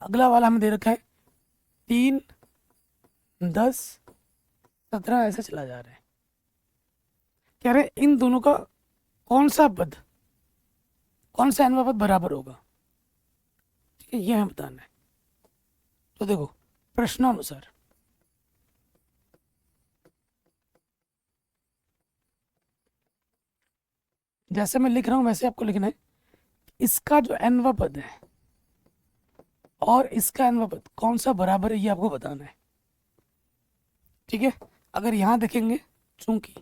अगला वाला हमें दे रखा है 3, 10, 17, ऐसे चला जा रहा है। कह रहे इन दोनों का कौन सा पद, कौन सा nवां पद बराबर होगा, ठीक है, ये हमें बताना है। तो देखो प्रश्नानुसार जैसे मैं लिख रहा हूं वैसे आपको लिखना है। इसका जो nवां पद है और इसका n पद कौन सा बराबर है ये आपको बताना है। ठीक है, अगर यहाँ देखेंगे, चूंकि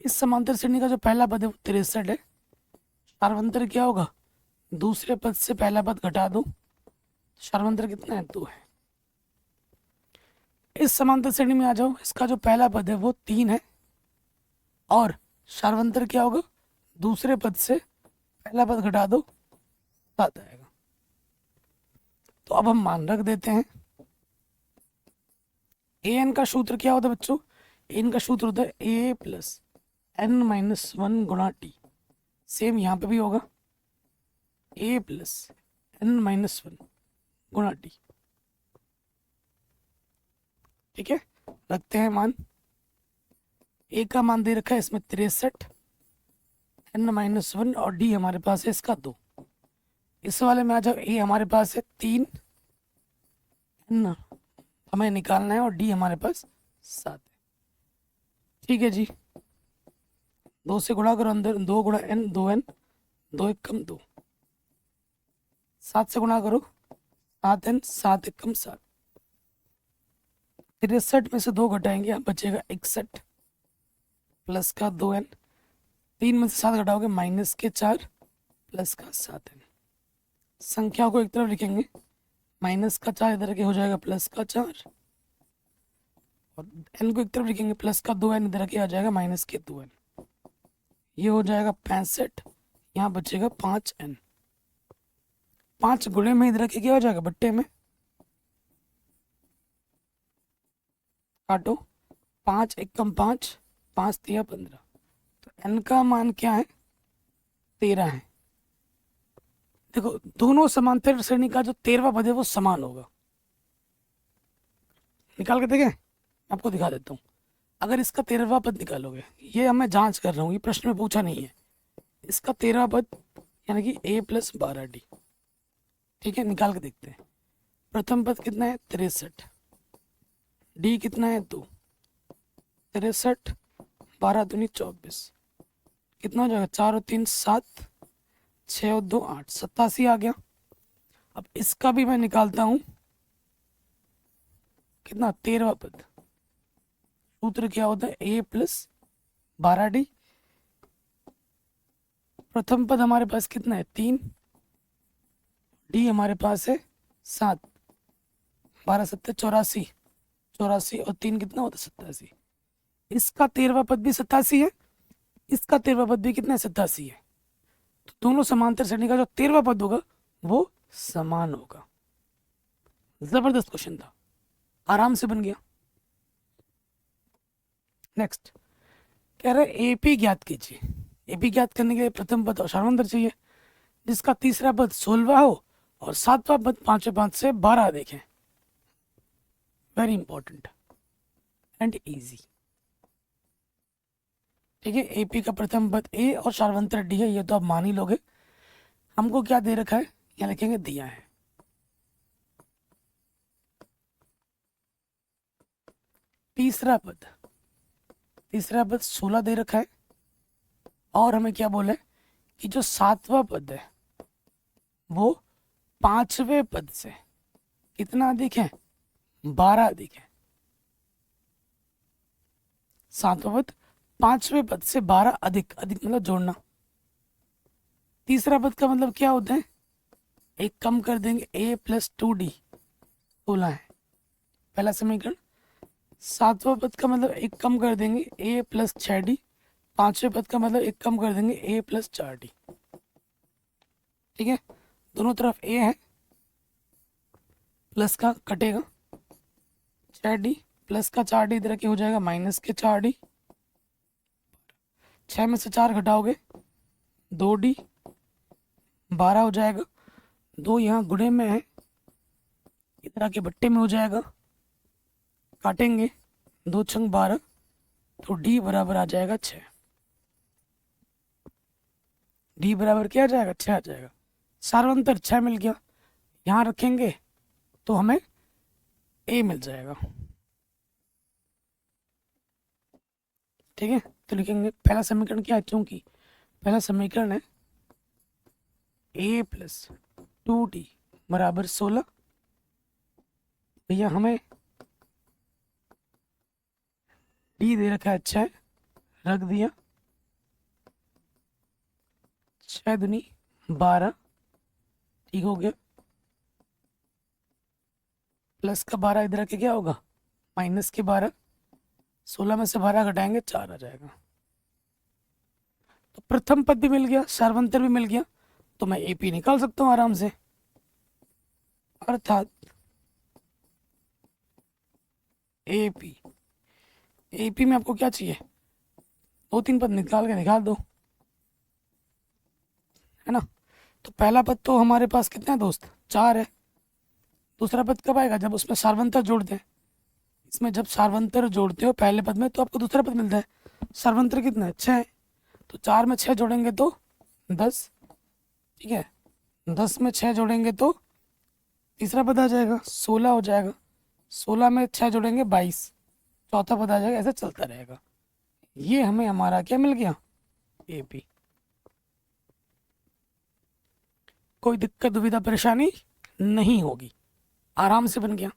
इस समांतर श्रेणी का जो पहला पद है वो 63 है, शार्वंतर क्या होगा, दूसरे पद से पहला पद घटा दो, शार्वंतर कितना है, 2 है। इस समांतर श्रेणी में आ जाओ, इसका जो पहला पद है वो 3 है और शार्वंतर क्या होगा, दूसरे पद से पहला पद घटा दो, 7 आएगा। तो अब हम मान रख देते हैं। ए एन का सूत्र क्या होता है बच्चों, एन का सूत्र होता है ए प्लस एन माइनस 1 गुणा टी। सेम यहाँ पे भी होगा, ए प्लस एन माइनस 1 गुणा टी। ठीक है, रखते हैं मान। ए का मान दे रखा है इसमें 63, एन माइनस 1 और डी हमारे पास है इसका 2। इस वाले में आ जाओ, ए हमारे पास है 3, एन हमें निकालना है और डी हमारे पास 7 है। ठीक है जी, 2 से गुणा करो अंदर, 2 गुणा एन, 2n, 2 एक कम 2, 7 से गुणा करो, 7n, 7 एक कम 7। 63 में से 2 घटाएंगे, यहाँ बचेगा 61 प्लस का 2n, 3 में से 7 घटाओगे माइनस के 4 प्लस का 7n। संख्या को एक तरफ लिखेंगे, माइनस का 4 इधर के हो जाएगा प्लस का 4 और n को एक तरफ लिखेंगे, प्लस का 2n इधर के आ जाएगा माइनस के 2n। ये हो जाएगा 65, यहाँ बचेगा 5n। 5 गुणे में इधर के क्या हो जाएगा, बट्टे में काटो, 5 एक कम 5, 5 तिया 15। तो n का मान क्या है, 13 है। देखो दोनों समांतर श्रेणी का जो 13वां पद है वो समान होगा। निकाल के देखें, आपको दिखा देता हूँ। अगर इसका 13वां पद निकालोगे, ये हमें जांच कर रहा हूँ, ये प्रश्न में पूछा नहीं है। इसका 13वां पद यानी कि a प्लस 12d। ठीक है, निकाल के देखते हैं। प्रथम पद कितना है, 63, डी कितना है 2, 63 12 दूनी 24, कितना हो जाएगा, 4 और 3 7, 6 और 2 8, 87 आ गया। अब इसका भी मैं निकालता हूं, कितना, 13वां पद। सूत्र क्या होता है, a प्लस 12d। प्रथम पद हमारे पास कितना है, 3, डी हमारे पास है 7, 12 7 84, 84 और 3 कितना होता है, 87। इसका 13वां पद भी 87 है, इसका 13वां पद भी कितना है, 87 है। तो दोनों समांतर श्रेणी का जो 13वां पद होगा वो समान होगा। जबरदस्त क्वेश्चन था, आराम से बन गया। नेक्स्ट कह रहे एपी ज्ञात कीजिए। एपी ज्ञात करने के लिए प्रथम पद और शार्वंतर चाहिए, जिसका तीसरा पद 16वां हो और 7वां पद 5वें पद से 12 देखें। Very important and easy. ठीक है, एपी का प्रथम पद ए और शार्वंतर डी है, ये तो आप मान ही लोगे। हमको क्या दे रखा है, यहाँ लिखेंगे दिया है। तीसरा पद 16 दे रखा है और हमें क्या बोला है कि जो 7वां पद है वो 5वें पद से कितना अधिक है, 12 अधिक है। 7वां पद 5वें पद से 12 अधिक, अधिक मतलब जोड़ना। तीसरा पद का मतलब क्या होता है, एक कम कर देंगे, a प्लस 2d 16 है पहला समीकरण। 7वां पद का मतलब एक कम कर देंगे, a प्लस 6d। 5वें पद का मतलब एक कम कर देंगे, a प्लस 4d। ठीक है, दोनों तरफ a है, प्लस का कटेगा, 6d प्लस का 4d इधर के हो जाएगा माइनस के 4d। 6 में से 4 घटाओगे 2d, 12 हो जाएगा। 2 यहाँ गुणे में है, इधर आके बट्टे में हो जाएगा, काटेंगे 2 छंग 12, तो d बराबर आ जाएगा 6। d बराबर क्या आ जाएगा, 6 आ जाएगा। सार्वंतर 6 मिल गया, यहाँ रखेंगे तो हमें a मिल जाएगा। ठीक है, तो लिखेंगे पहला समीकरण क्या है, क्योंकि पहला समीकरण है a प्लस 2d बराबर 16। भैया हमें d दे रखा है 6, रख दिया। 6 दूनी 12, ठीक हो गया। प्लस का 12 इधर आके क्या होगा, माइनस के 12। 16 में से 12 घटाएंगे 4 आ जाएगा। तो प्रथम पद भी मिल गया, सार्वंतर भी मिल गया, तो मैं एपी निकाल सकता हूँ आराम से। अर्थात एपी, एपी में आपको क्या चाहिए, 2-3 पद निकाल के निकाल दो, है ना। तो पहला पद तो हमारे पास कितना है दोस्त, 4 है। दूसरा पद कब आएगा, जब उसमें सार्वंतर जोड़ते हैं। इसमें जब सार्वंतर जोड़ते हो पहले पद में तो आपको दूसरा पद मिलता है। सार्वंतर कितना है, 6 है। तो 4 में 6 जोड़ेंगे तो 10, ठीक है। 10 में 6 जोड़ेंगे तो तीसरा पद आ जाएगा, 16 हो जाएगा। 16 में 6 जोड़ेंगे 22, चौथा पद आ जाएगा। ऐसे चलता रहेगा। ये हमें हमारा क्या मिल गया, एपी। कोई दिक्कत दुविधा परेशानी नहीं होगी, आराम से बन गया,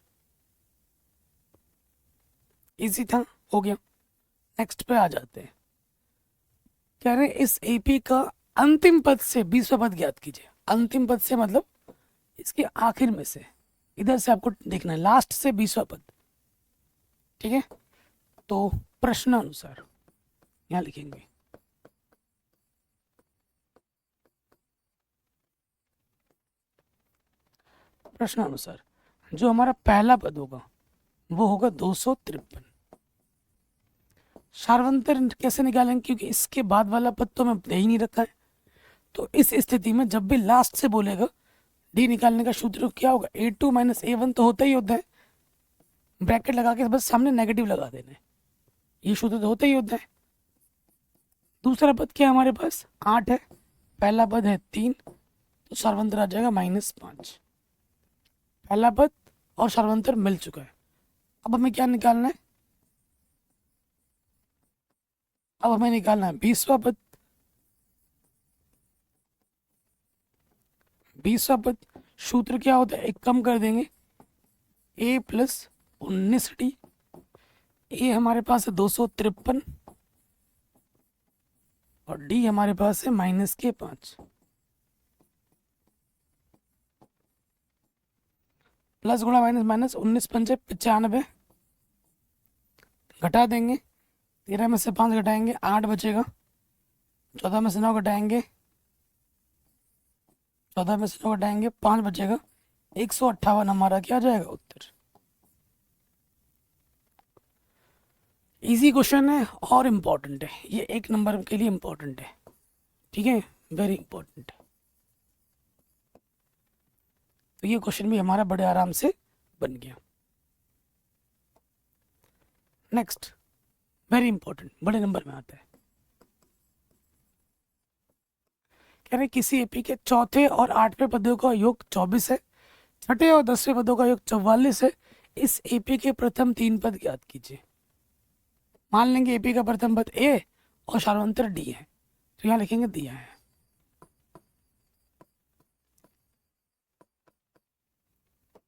इजी था, हो गया। नेक्स्ट पे आ जाते हैं। कह रहे इस एपी का अंतिम पद से 20वां पद ज्ञात कीजिए। अंतिम पद से मतलब इसके आखिर में से, इधर से आपको देखना है, लास्ट से 20वां पद, ठीक है। तो प्रश्नानुसार यहाँ लिखेंगे, प्रश्नानुसार जो हमारा पहला पद होगा वो होगा 253। सार्वंतर कैसे निकालेंगे, क्योंकि इसके बाद वाला पद तो हमें दे ही नहीं रखा है। तो इस स्थिति में जब भी लास्ट से बोलेगा डी निकालने का सूत्र क्या होगा, a2 माइनस a1 तो होता ही होता है। ब्रैकेट लगा के बस सामने नेगेटिव लगा देना है, ये सूत्र तो होता ही होता है। दूसरा पद क्या है हमारे पास, 8 है। पहला पद है 3, तो सार्वंतर आ जाएगा -5। पहला पद और सार्वंतर मिल चुका है। अब हमें क्या निकालना है, अब हमें निकालना है 20वां पद। 20वां पद सूत्र क्या होता है, एक कम कर देंगे, a प्लस 19d। ए हमारे पास है 253 और डी हमारे पास है -5। प्लस गुणा माइनस माइनस, 19 पंचे 95, घटा देंगे। 13 में से 5 घटाएंगे 8 बचेगा। 14 में से 9 घटाएंगे, 14 में से 9 घटाएंगे 5 बचेगा। 158 हमारा क्या आ जाएगा उत्तर। इजी क्वेश्चन है और इम्पोर्टेंट है, ये 1 नंबर के लिए इम्पोर्टेंट है, ठीक है, वेरी इंपॉर्टेंट है। तो ये क्वेश्चन भी हमारा बड़े आराम से बन गया। नेक्स्ट वेरी इंपॉर्टेंट, बड़े नंबर में आता है। कह रहे किसी एपी के चौथे और 8वें पदों का योग 24 है, छठे और 10वें पदों का योग 44 है। इस एपी के प्रथम 3 पद ज्ञात कीजिए। मान लेंगे एपी का प्रथम पद ए और सार्वंतर डी है, तो यहाँ लिखेंगे दिया है।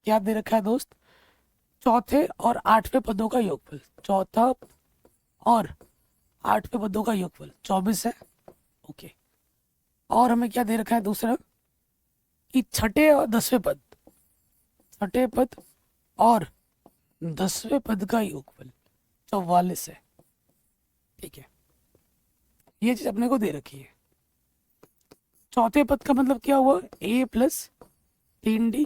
क्या दे रखा है दोस्त, चौथे और 8वें पदों का योगफल, चौथा और 8वें पदों का योगफल 24 है, ओके। और हमें क्या दे रखा है दूसरा, कि छठे और 10वें पद, छठे पद और 10वें पद का योगफल 44 है, ठीक है। ये चीज अपने को दे रखी है। चौथे पद का मतलब क्या हुआ, a प्लस 3d।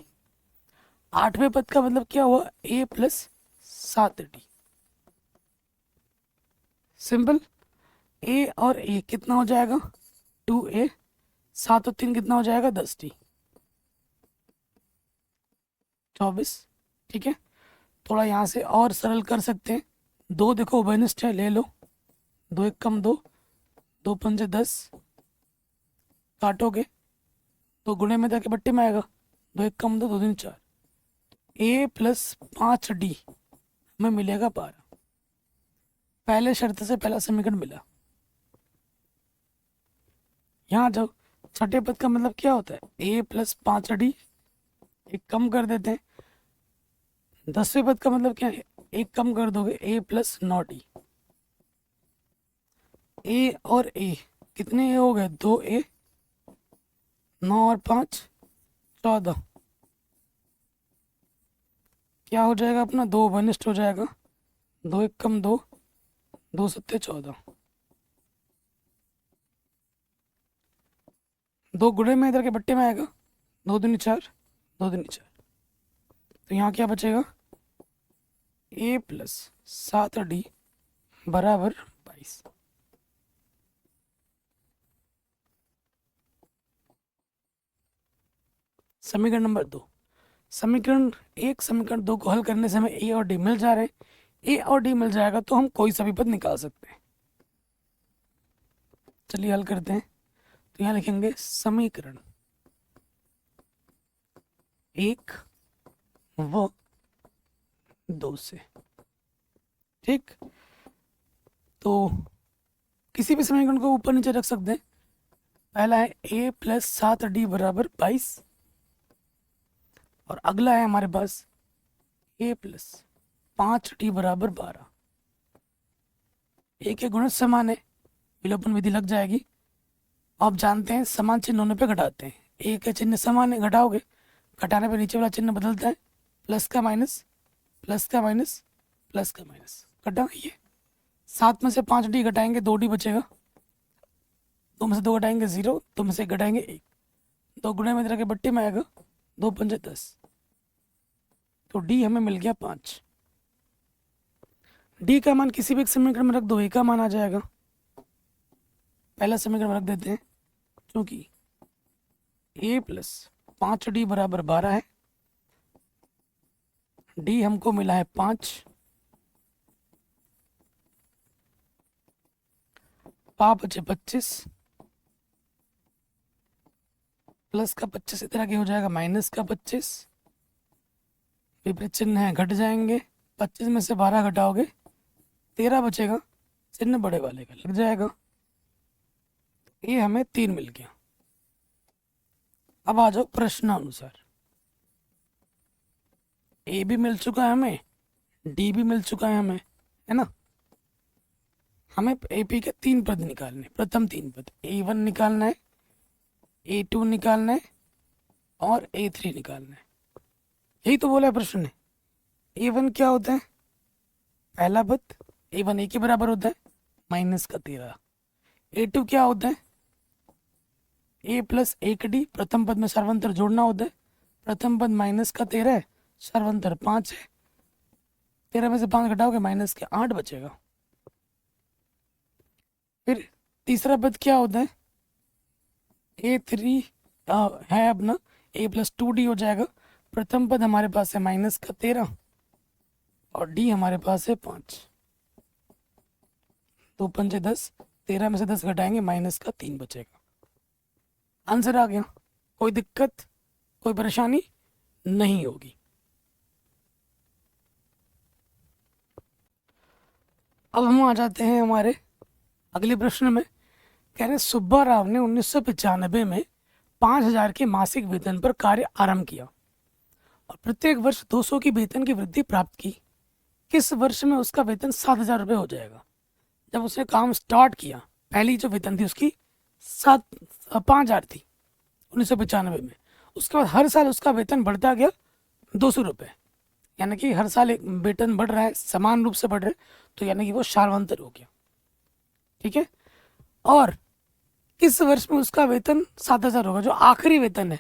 8वें पद का मतलब क्या हुआ, a plus 7d। Simple, a और a कितना हो जाएगा 2a, 7 और 3 कितना हो जाएगा 10d, 24, ठीक है। थोड़ा यहाँ से और सरल कर सकते हैं। 2 देखो उभयनिष्ठ है, ले लो, 2 1 कम 2, 2 पंजे 10, काटोगे तो गुणे में जाके बट्टे में आएगा, 2 1 कम 2, 2 3 4। a प्लस 5d हमें मिलेगा 12। पहले शर्त से पहला समीकरण मिला। यहाँ जाओ, छठे पद का मतलब क्या होता है, a प्लस 5d एक कम कर देते हैं। 10वें पद का मतलब क्या है, एक कम कर दोगे a प्लस नॉट ई। ए और ए कितने ए हो गए, 2a, 9 और 5 14। क्या हो जाएगा अपना, 2 वनिष्ठ हो जाएगा, 2 एक कम 2, 2 सत्ते 14। 2 गुणे में इधर के बट्टे में आएगा, 2 दूनी 4, 2 दूनी 4। तो यहाँ क्या बचेगा, a प्लस 7d बराबर 22। समीकरण नंबर 2। समीकरण 1 समीकरण 2 को हल करने से हमें a और d मिल जा रहे हैं। a और d मिल जाएगा तो हम कोई सा भी पद निकाल सकते हैं। चलिए हल करते हैं। तो यहाँ लिखेंगे समीकरण 1 व 2 से, ठीक। तो किसी भी समीकरण को ऊपर नीचे रख सकते हैं। पहला है a प्लस 7d बराबर 22, और अगला है हमारे पास a प्लस 5d बराबर 12। a के गुणज समान है, विलोपन विधि लग जाएगी। आप जानते हैं समान चिन्ह होने पे घटाते हैं। a का चिन्ह समान है, घटाओगे, घटाने पे नीचे वाला चिन्ह बदलता है, प्लस का माइनस, प्लस का माइनस, प्लस का माइनस, घटा ये। 7 में से 5d घटाएंगे 2d बचेगा, 2 में से 2 घटाएंगे 0, 2 में से 1 घटाएंगे 1, 2 गुणे में इधर के बट्टे में आएगा, 2 पंजे 10। तो d हमें मिल गया 5। d का मान किसी भी एक समीकरण में रख दो, a का मान आ जाएगा। पहला समीकरण में रख देते हैं, क्योंकि a प्लस 5d बराबर 12 है, d हमको मिला है 5, पाँच बचे 25, प्लस का 25 इस तरह के हो जाएगा, माइनस का 25, विपरीत चिन्ह है घट जाएंगे, 25 में से 12 घटाओगे 13 बचेगा, चिन्ह बड़े वाले का लग जाएगा। ये हमें 3 मिल गया। अब आ जाओ प्रश्नानुसार। ए भी मिल चुका है हमें, डी भी मिल चुका है हमें, है ना। हमें एपी के 3 पद निकालने, प्रथम 3 पद a1 निकालना है, a2 निकालना है और a3 निकालना है। यही तो बोला है प्रश्न ने। a1 क्या होता है, पहला पद, a1 a के बराबर होता है, माइनस का 13। a2 क्या होता है, a प्लस 1d, प्रथम पद में सर्वांतर जोड़ना होता है, प्रथम पद माइनस का 13 है, सर्वांतर 5 है, 13 में से 5 घटाओगे माइनस के 8 बचेगा। फिर तीसरा पद क्या होता है, a3 है अपना, a प्लस 2d हो जाएगा, प्रथम पद हमारे पास है माइनस का 13 और d हमारे पास है 5, 2 पंजे 10, 13 में से 10 घटाएंगे माइनस का 3 बचेगा। आंसर आ गया, कोई दिक्कत कोई परेशानी नहीं होगी। अब हम आ जाते हैं हमारे अगले प्रश्न में। कह रहे सुब्बा राव ने 1995 में 5,000 के मासिक वेतन पर कार्य आरंभ किया और प्रत्येक वर्ष 200 की वेतन की वृद्धि प्राप्त की। किस वर्ष में उसका वेतन 7,000 रुपये हो जाएगा। जब उसने काम स्टार्ट किया, पहली जो वेतन थी उसकी 5,000 थी 1995 में। उसके बाद हर साल उसका वेतन बढ़ता गया 200 रुपये, यानी कि हर साल एक वेतन बढ़ रहा है, समान रूप से बढ़ रहा है, तो यानी कि वो सार्वंतर हो गया, ठीक है। और किस वर्ष में उसका वेतन 7,000 होगा, जो आखिरी वेतन है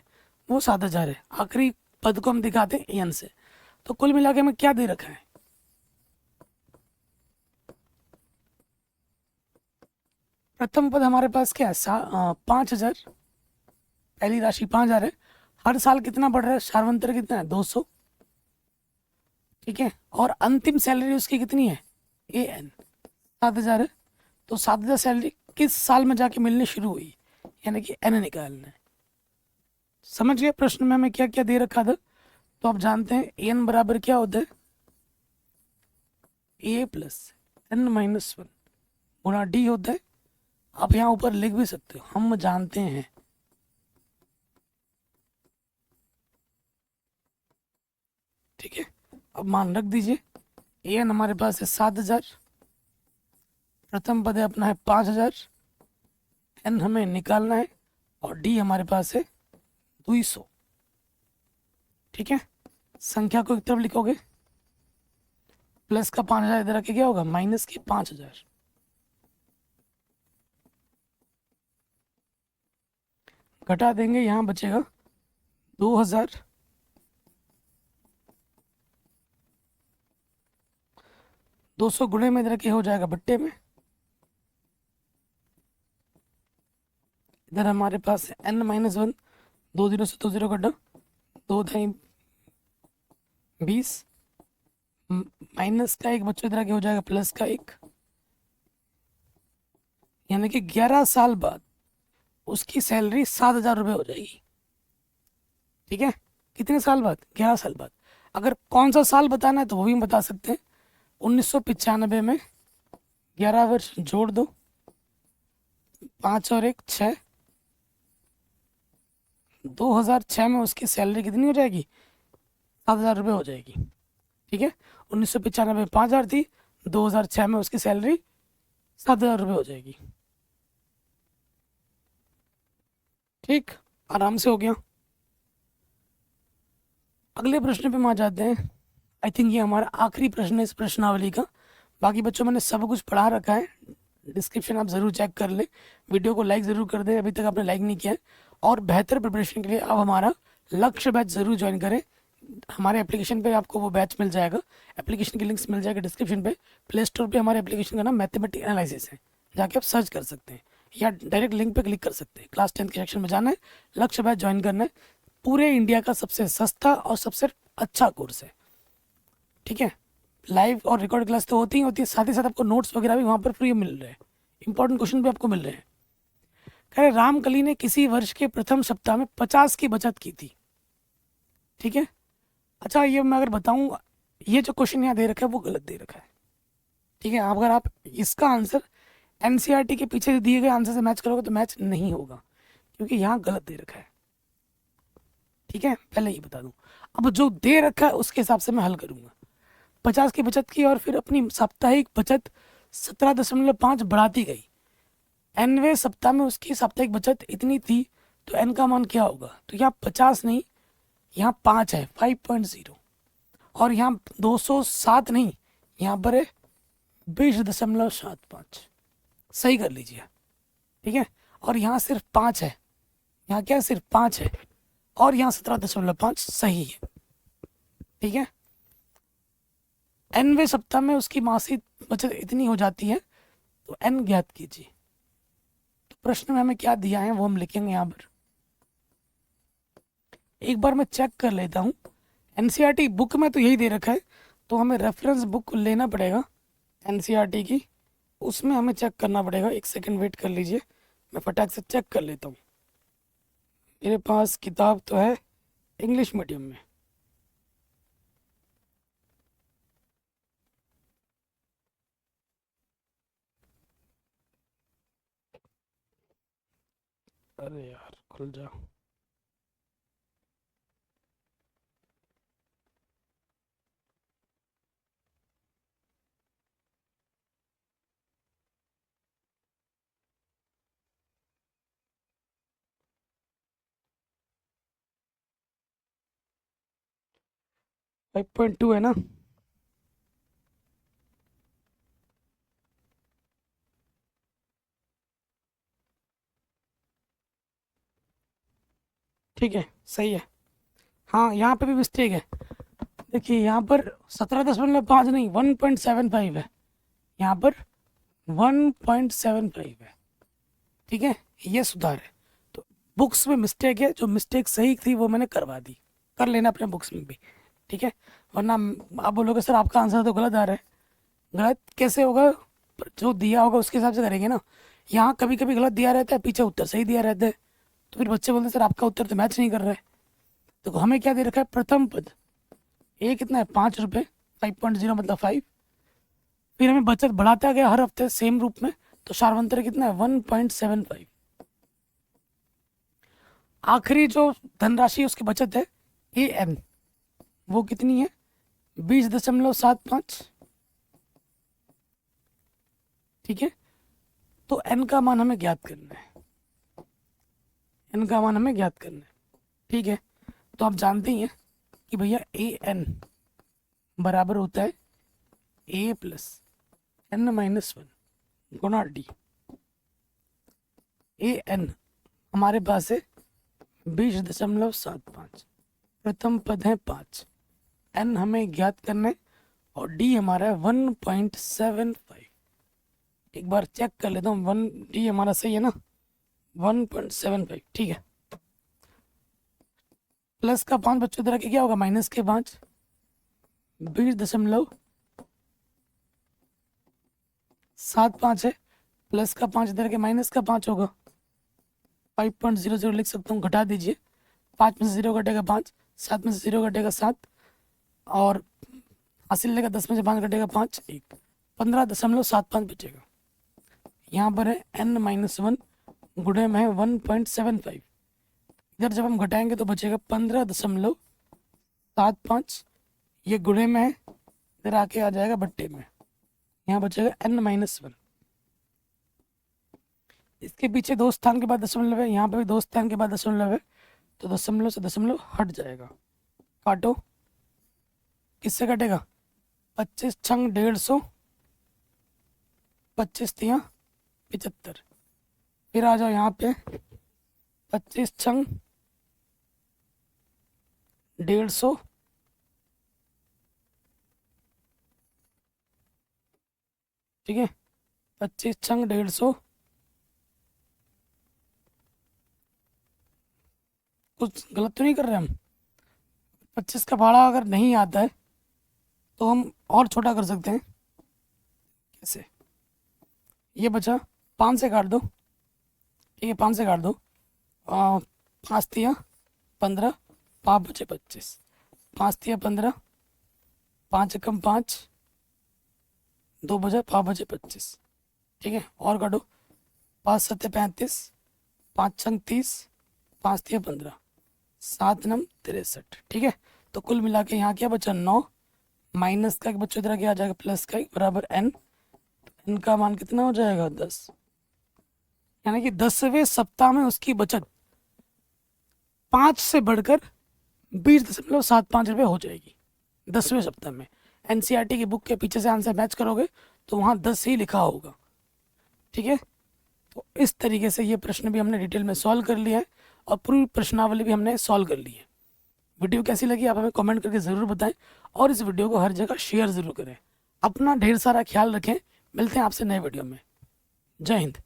वो 7,000 है। आखिरी पद को हम दिखाते हैं एन से। तो कुल मिला के हमें क्या दे रखा है, प्रथम पद हमारे पास क्या है 5,000, पहली राशि 5,000 है, हर साल कितना बढ़ रहा है, सार्वंतर कितना है 200, ठीक है। और अंतिम सैलरी उसकी कितनी है, an 7,000 है। तो 7,000 सैलरी किस साल में जाके मिलनी शुरू हुई, यानी कि एन निकालना है। समझ गए प्रश्न में हमें क्या क्या दे रखा था। तो आप जानते हैं एन बराबर क्या होता है, ए प्लस एन माइनस 1 गुणा डी होता है। आप यहाँ ऊपर लिख भी सकते हो, हम जानते हैं ठीक है, अब मान रख दीजिए। एन हमारे पास है 7,000, प्रथम पद है अपना है 5,000, एन हमें निकालना है, और डी हमारे पास है 200। ठीक है, संख्या को एक तरफ लिखोगे, प्लस का 5,000 इधर रखे क्या होगा, माइनस के 5,000। घटा देंगे, यहाँ बचेगा 2,000, 200 गुणे में इधर के हो जाएगा बट्टे में। इधर हमारे पास है n-1, 2 0 से 2 0 कटो, 2 ढाई 20, माइनस का 1 बच्चों इधर के हो जाएगा प्लस का 1, यानी कि 11 साल बाद उसकी सैलरी 7,000 रुपये हो जाएगी। ठीक है, कितने साल बाद, 11 साल बाद। अगर कौन सा साल बताना है तो वो भी बता सकते हैं। 1995 में 11 वर्ष जोड़ दो, 5 और 1 6, 2006 में उसकी सैलरी कितनी हो जाएगी, 7,000 रुपये हो जाएगी। ठीक है, 1995 में 5,000 थी, 2006 में उसकी सैलरी 7,000 रुपये हो जाएगी। ठीक, आराम से हो गया। अगले प्रश्न पे हम आ जाते हैं। आई थिंक ये हमारा आखिरी प्रश्न है इस प्रश्नावली का। बाकी बच्चों मैंने सब कुछ पढ़ा रखा है, डिस्क्रिप्शन आप ज़रूर चेक कर लें। वीडियो को लाइक ज़रूर कर दें, अभी तक आपने लाइक नहीं किया है। और बेहतर प्रिपरेशन के लिए अब हमारा लक्ष्य बैच ज़रूर ज्वाइन करें। हमारे एप्लीकेशन पे आपको वो बैच मिल जाएगा, एप्लीकेशन की लिंक्स मिल जाएगा डिस्क्रिप्शन पे। प्ले स्टोर पे हमारे एप्लीकेशन का नाम मैथमेटिक एनालिसिस है, जाके आप सर्च कर सकते हैं या डायरेक्ट लिंक पे क्लिक कर सकते हैं। क्लास 10 के सेक्शन में जाना है, लक्ष्य बैच ज्वाइन करना है। पूरे इंडिया का सबसे सस्ता और सबसे अच्छा कोर्स है। ठीक है, लाइव और रिकॉर्ड क्लास तो होती ही, साथ ही साथ आपको नोट्स वगैरह भी वहाँ पर फ्री मिल रहे हैं, इंपॉर्टेंट क्वेश्चन भी आपको मिल रहे हैं। कह रहे रामकली ने किसी वर्ष के प्रथम सप्ताह में 50 की बचत की थी। ठीक है, अच्छा ये मैं अगर बताऊं, ये जो क्वेश्चन यहाँ दे रखा है वो गलत दे रखा है। ठीक है, अगर आप इसका आंसर एनसीईआरटी के पीछे दिए गए आंसर से मैच करोगे तो मैच नहीं होगा, क्योंकि यहाँ गलत दे रखा है। ठीक है, पहले ही बता दूं। अब जो दे रखा है उसके हिसाब से मैं हल करूंगा। 50 की बचत की और फिर अपनी साप्ताहिक बचत 17.5 बढ़ाती गई। nवें सप्ताह में उसकी साप्ताहिक बचत इतनी थी, तो n का मान क्या होगा, तो यहाँ 50 नहीं, यहाँ 5 है, 5.0, और यहाँ 207 नहीं, यहाँ पर है 20.75। सही कर लीजिए। ठीक है, और यहाँ सिर्फ 5 है, यहाँ क्या सिर्फ 5 है, और यहाँ 17.5 सही है। ठीक है, nवें सप्ताह में उसकी मासिक बचत इतनी हो जाती है, तो n ज्ञात कीजिए। तो प्रश्न में हमें क्या दिया है वो हम लिखेंगे यहाँ पर। एक बार मैं चेक कर लेता हूँ, एनसीईआरटी बुक में तो यही दे रखा है, तो हमें रेफरेंस बुक लेना पड़ेगा एनसीईआरटी की, उसमें हमें चेक करना पड़ेगा। एक सेकंड वेट कर लीजिए, मैं फटाक से चेक कर लेता हूँ। मेरे पास किताब तो है इंग्लिश मीडियम में। अरे यार खुल जा। फाइव पॉइंट टू है ना, ठीक है सही है। हाँ यहाँ पे भी मिस्टेक है, देखिए यहाँ पर 17.5 नहीं 1.75 है, यहाँ पर 1.75 है। ठीक है, ये सुधार है। तो बुक्स में मिस्टेक है, जो मिस्टेक सही थी वो मैंने करवा दी, कर लेना अपने बुक्स में भी। ठीक है, वरना आप बोलोगे सर आपका आंसर तो गलत आ रहा है। गलत कैसे होगा, जो दिया होगा उसके हिसाब से करेंगे ना। यहाँ कभी कभी गलत दिया रहता है, पीछे उत्तर सही दिया रहता है, तो फिर बच्चे बोलते हैं सर आपका उत्तर तो मैच नहीं कर रहा है। तो हमें क्या दे रखा है, प्रथम पद ये कितना है 5 रुपये, 5.0 मतलब 5। फिर हमें बचत बढ़ाता गया हर हफ्ते सेम रूप में, तो सार्वंतर कितना है 1.75। आखिरी जो धनराशि उसकी बचत है AN, वो कितनी है 20.75। ठीक है, तो n का मान हमें ज्ञात करना है, n का मान हमें ज्ञात करना है। ठीक है, तो आप जानते ही हैं कि भैया ए एन बराबर होता है ए प्लस n माइनस 1 गुणा डी। ए एन हमारे पास है 20.75, प्रथम पद है 5, n हमें ज्ञात करना है और d हमारा है 1.75। एक बार चेक कर लेता हूँ, 1d हमारा सही है ना, 1.75। ठीक है, प्लस का 5 बच्चों तरह के क्या होगा, माइनस के 5, 20.75 है, प्लस का 5 इधर के माइनस का 5 होगा, 5.00 लिख सकता हूँ, घटा दीजिए, 5 में से 0 घटेगा 5, 7 में से 0 घटेगा 7, और हासिल लेगा 10 में से 5 घटेगा 5, 1, 15.75 बचेगा। यहाँ पर है n माइनस 1, गुणे में है 1.75, इधर जब हम घटाएंगे तो बचेगा 15.75, ये गुणे में है, इधर आके आ जाएगा बट्टे में, यहाँ बचेगा n माइनस 1। इसके पीछे 2 स्थान के बाद दशमलव है, यहाँ पे भी 2 स्थान के बाद दशमलव है, तो दशमलव से दशमलव हट जाएगा। काटो, किससे कटेगा, 25 छंग 150, 25 तियाँ 75, फिर आ जाओ यहाँ पे 25 छंग 150, ठीक है, 25 छंग 150, कुछ गलत तो नहीं कर रहे हम। 25 का भाड़ा अगर नहीं आता है तो हम और छोटा कर सकते हैं, कैसे, ये बचा 5 से काट दो, ठीक है, 5 से काट दो, 5 तिया 15, 5 बचे 25, 5 तिया 15, 5 एकम 5, 2 बजे 5 बजे 25, ठीक है, और काटो, 5 सत्ते 35, 5 छंग 30, 5 तिया 15, 7 नम 63, ठीक है। तो कुल मिला के यहाँ क्या बचा 9, माइनस का एक बच्चों इधर क्या आ जाएगा प्लस का एक बराबर n, n का मान कितना हो जाएगा 10, यानी कि 10वें सप्ताह में उसकी बचत 5 से बढ़कर 20.75 रुपये हो जाएगी 10वें सप्ताह में। एनसीईआरटी की बुक के पीछे से आंसर मैच करोगे तो वहाँ 10 ही लिखा होगा, ठीक है। तो इस तरीके से ये प्रश्न भी हमने डिटेल में सॉल्व कर लिया है और पूरी प्रश्नावली भी हमने सॉल्व कर ली है। वीडियो कैसी लगी आप हमें कमेंट करके ज़रूर बताएं और इस वीडियो को हर जगह शेयर ज़रूर करें। अपना ढेर सारा ख्याल रखें, मिलते हैं आपसे नए वीडियो में। जय हिंद।